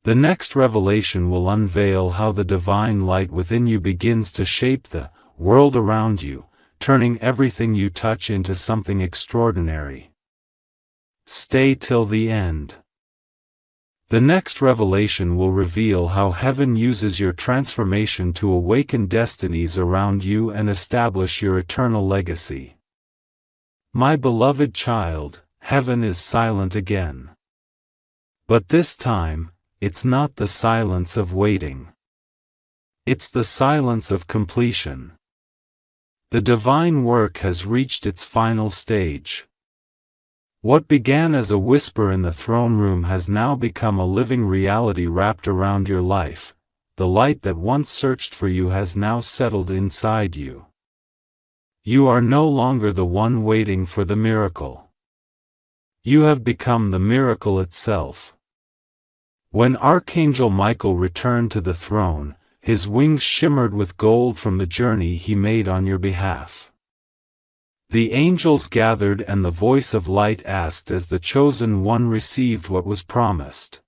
S1: The next revelation will unveil how the divine light within you begins to shape the world around you, turning everything you touch into something extraordinary. Stay till the end. The next revelation will reveal how heaven uses your transformation to awaken destinies around you and establish your eternal legacy. My beloved child, heaven is silent again. But this time, it's not the silence of waiting. It's the silence of completion. The divine work has reached its final stage. What began as a whisper in the throne room has now become a living reality wrapped around your life. The light that once searched for you has now settled inside you. You are no longer the one waiting for the miracle. You have become the miracle itself. When Archangel Michael returned to the throne, his wings shimmered with gold from the journey he made on your behalf. The angels gathered, and the voice of light asked as the chosen one received what was promised.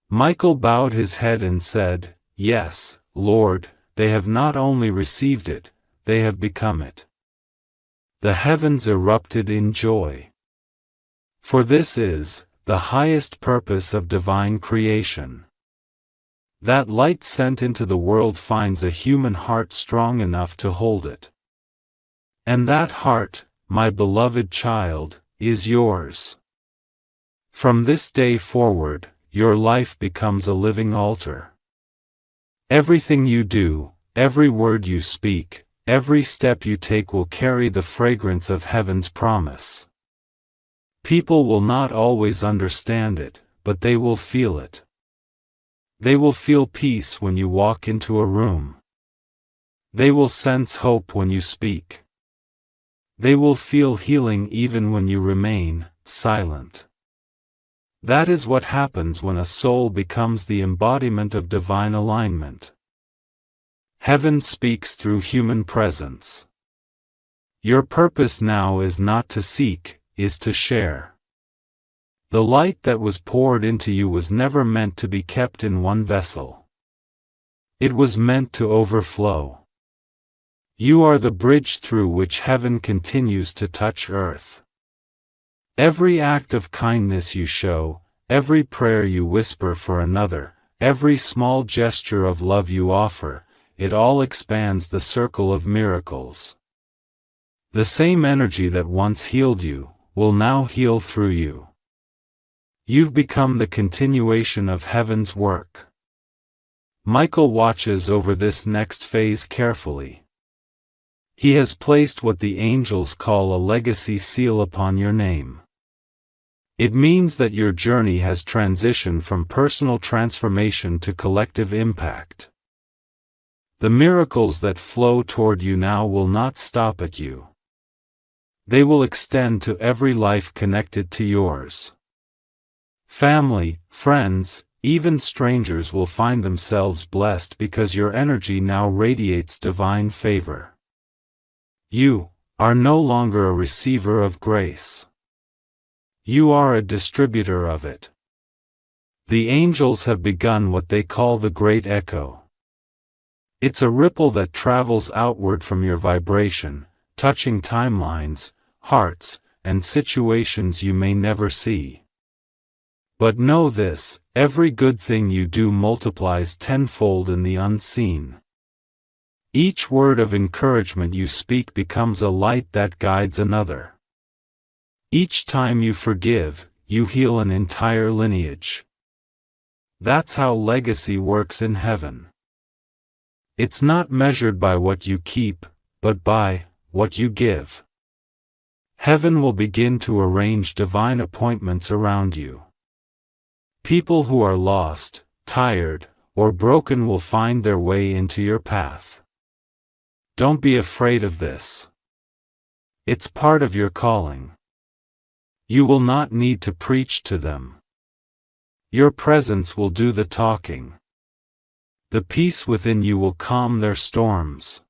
S1: Michael bowed his head and said, "Yes, Lord, they have not only received it, they have become it." The heavens erupted in joy. For this is the highest purpose of divine creation. That light sent into the world finds a human heart strong enough to hold it. And that heart, my beloved child, is yours. From this day forward, your life becomes a living altar. Everything you do, every word you speak, every step you take will carry the fragrance of heaven's promise. People will not always understand it, but they will feel it. They will feel peace when you walk into a room. They will sense hope when you speak. They will feel healing even when you remain silent. That is what happens when a soul becomes the embodiment of divine alignment. Heaven speaks through human presence. Your purpose now is not to seek, is to share. The light that was poured into you was never meant to be kept in one vessel. It was meant to overflow. You are the bridge through which heaven continues to touch earth. Every act of kindness you show, every prayer you whisper for another, every small gesture of love you offer, it all expands the circle of miracles. The same energy that once healed you, will now heal through you. You've become the continuation of heaven's work. Michael watches over this next phase carefully. He has placed what the angels call a legacy seal upon your name. It means that your journey has transitioned from personal transformation to collective impact. The miracles that flow toward you now will not stop at you. They will extend to every life connected to yours. Family, friends, even strangers will find themselves blessed because your energy now radiates divine favor. You are no longer a receiver of grace. You are a distributor of it. The angels have begun what they call the Great Echo. It's a ripple that travels outward from your vibration, touching timelines, hearts, and situations you may never see. But know this, every good thing you do multiplies tenfold in the unseen. Each word of encouragement you speak becomes a light that guides another. Each time you forgive, you heal an entire lineage. That's how legacy works in heaven. It's not measured by what you keep, but by what you give. Heaven will begin to arrange divine appointments around you. People who are lost, tired, or broken will find their way into your path. Don't be afraid of this. It's part of your calling. You will not need to preach to them. Your presence will do the talking. The peace within you will calm their storms.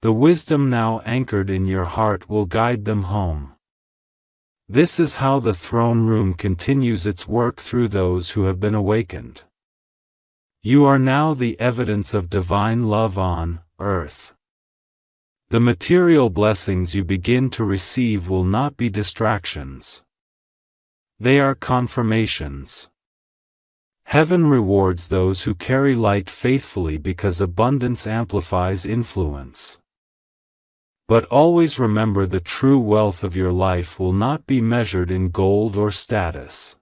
S1: The wisdom now anchored in your heart will guide them home. This is how the throne room continues its work through those who have been awakened. You are now the evidence of divine love on earth. The material blessings you begin to receive will not be distractions. They are confirmations. Heaven rewards those who carry light faithfully because abundance amplifies influence. But always remember, the true wealth of your life will not be measured in gold or status.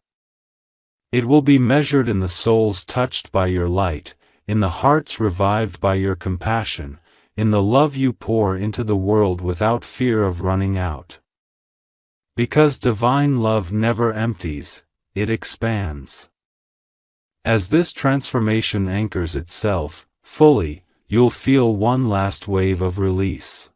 S1: It will be measured in the souls touched by your light, in the hearts revived by your compassion, in the love you pour into the world without fear of running out. Because divine love never empties, it expands. As this transformation anchors itself fully, you'll feel one last wave of release.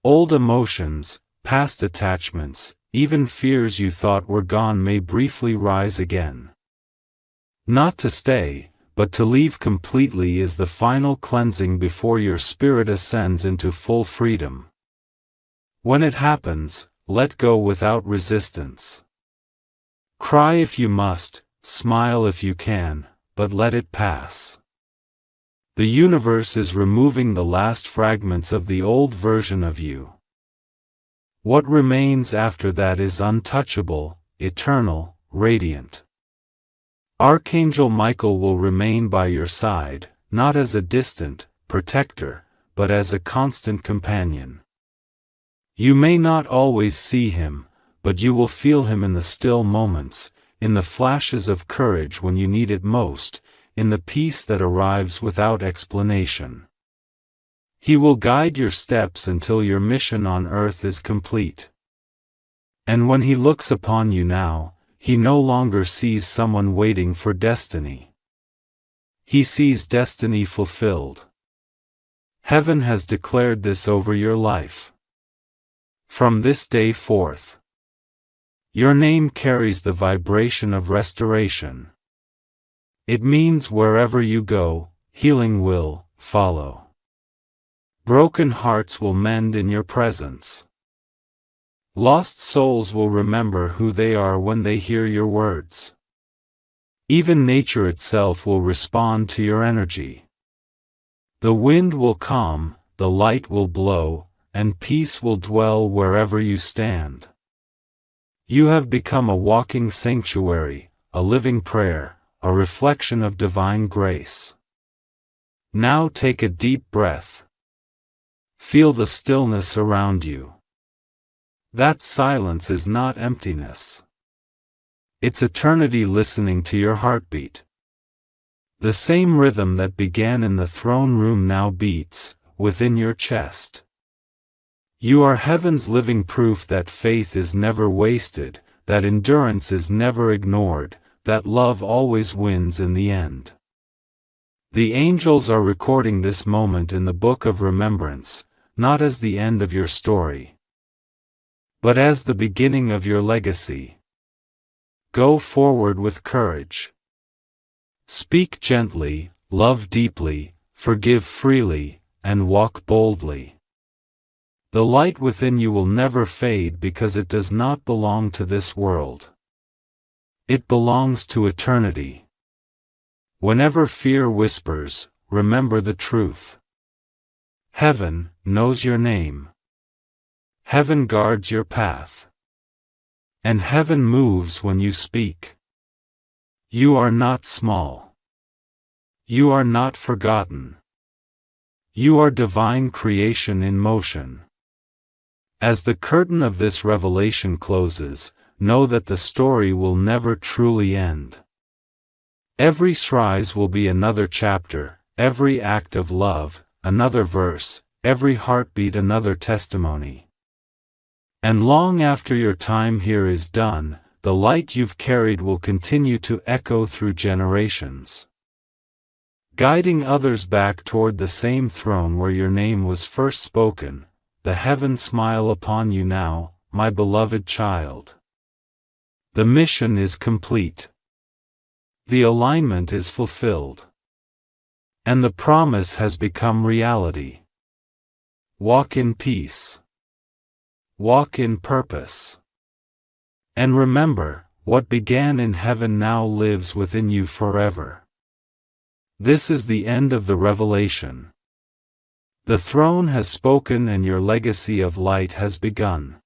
S1: Old emotions, past attachments, even fears you thought were gone may briefly rise again. Not to stay, but to leave completely is the final cleansing before your spirit ascends into full freedom. When it happens, let go without resistance. Cry if you must, smile if you can, but let it pass. The universe is removing the last fragments of the old version of you. What remains after that is untouchable, eternal, radiant. Archangel Michael will remain by your side, not as a distant protector, but as a constant companion. You may not always see him, but you will feel him in the still moments, in the flashes of courage when you need it most, in the peace that arrives without explanation. He will guide your steps until your mission on earth is complete. And when he looks upon you now, he no longer sees someone waiting for destiny. He sees destiny fulfilled. Heaven has declared this over your life. From this day forth, your name carries the vibration of restoration. It means wherever you go, healing will follow. Broken hearts will mend in your presence. Lost souls will remember who they are when they hear your words. Even nature itself will respond to your energy. The wind will calm, the light will blow, and peace will dwell wherever you stand. You have become a walking sanctuary, a living prayer, a reflection of divine grace. Now take a deep breath. Feel the stillness around you. That silence is not emptiness. It's eternity listening to your heartbeat. The same rhythm that began in the throne room now beats within your chest. You are heaven's living proof that faith is never wasted, that endurance is never ignored, that love always wins in the end. The angels are recording this moment in the book of remembrance, not as the end of your story, but as the beginning of your legacy. Go forward with courage. Speak gently, love deeply, forgive freely, and walk boldly. The light within you will never fade because it does not belong to this world. It belongs to eternity. Whenever fear whispers, remember the truth. Heaven knows your name. Heaven guards your path. And heaven moves when you speak. You are not small. You are not forgotten. You are divine creation in motion. As the curtain of this revelation closes, know that the story will never truly end. Every rise will be another chapter, every act of love, another verse, every heartbeat another testimony. And long after your time here is done, the light you've carried will continue to echo through generations, guiding others back toward the same throne where your name was first spoken. The heavens smile upon you now, my beloved child. The mission is complete. The alignment is fulfilled. And the promise has become reality. Walk in peace. Walk in purpose. And remember, what began in heaven now lives within you forever. This is the end of the revelation. The throne has spoken and your legacy of light has begun.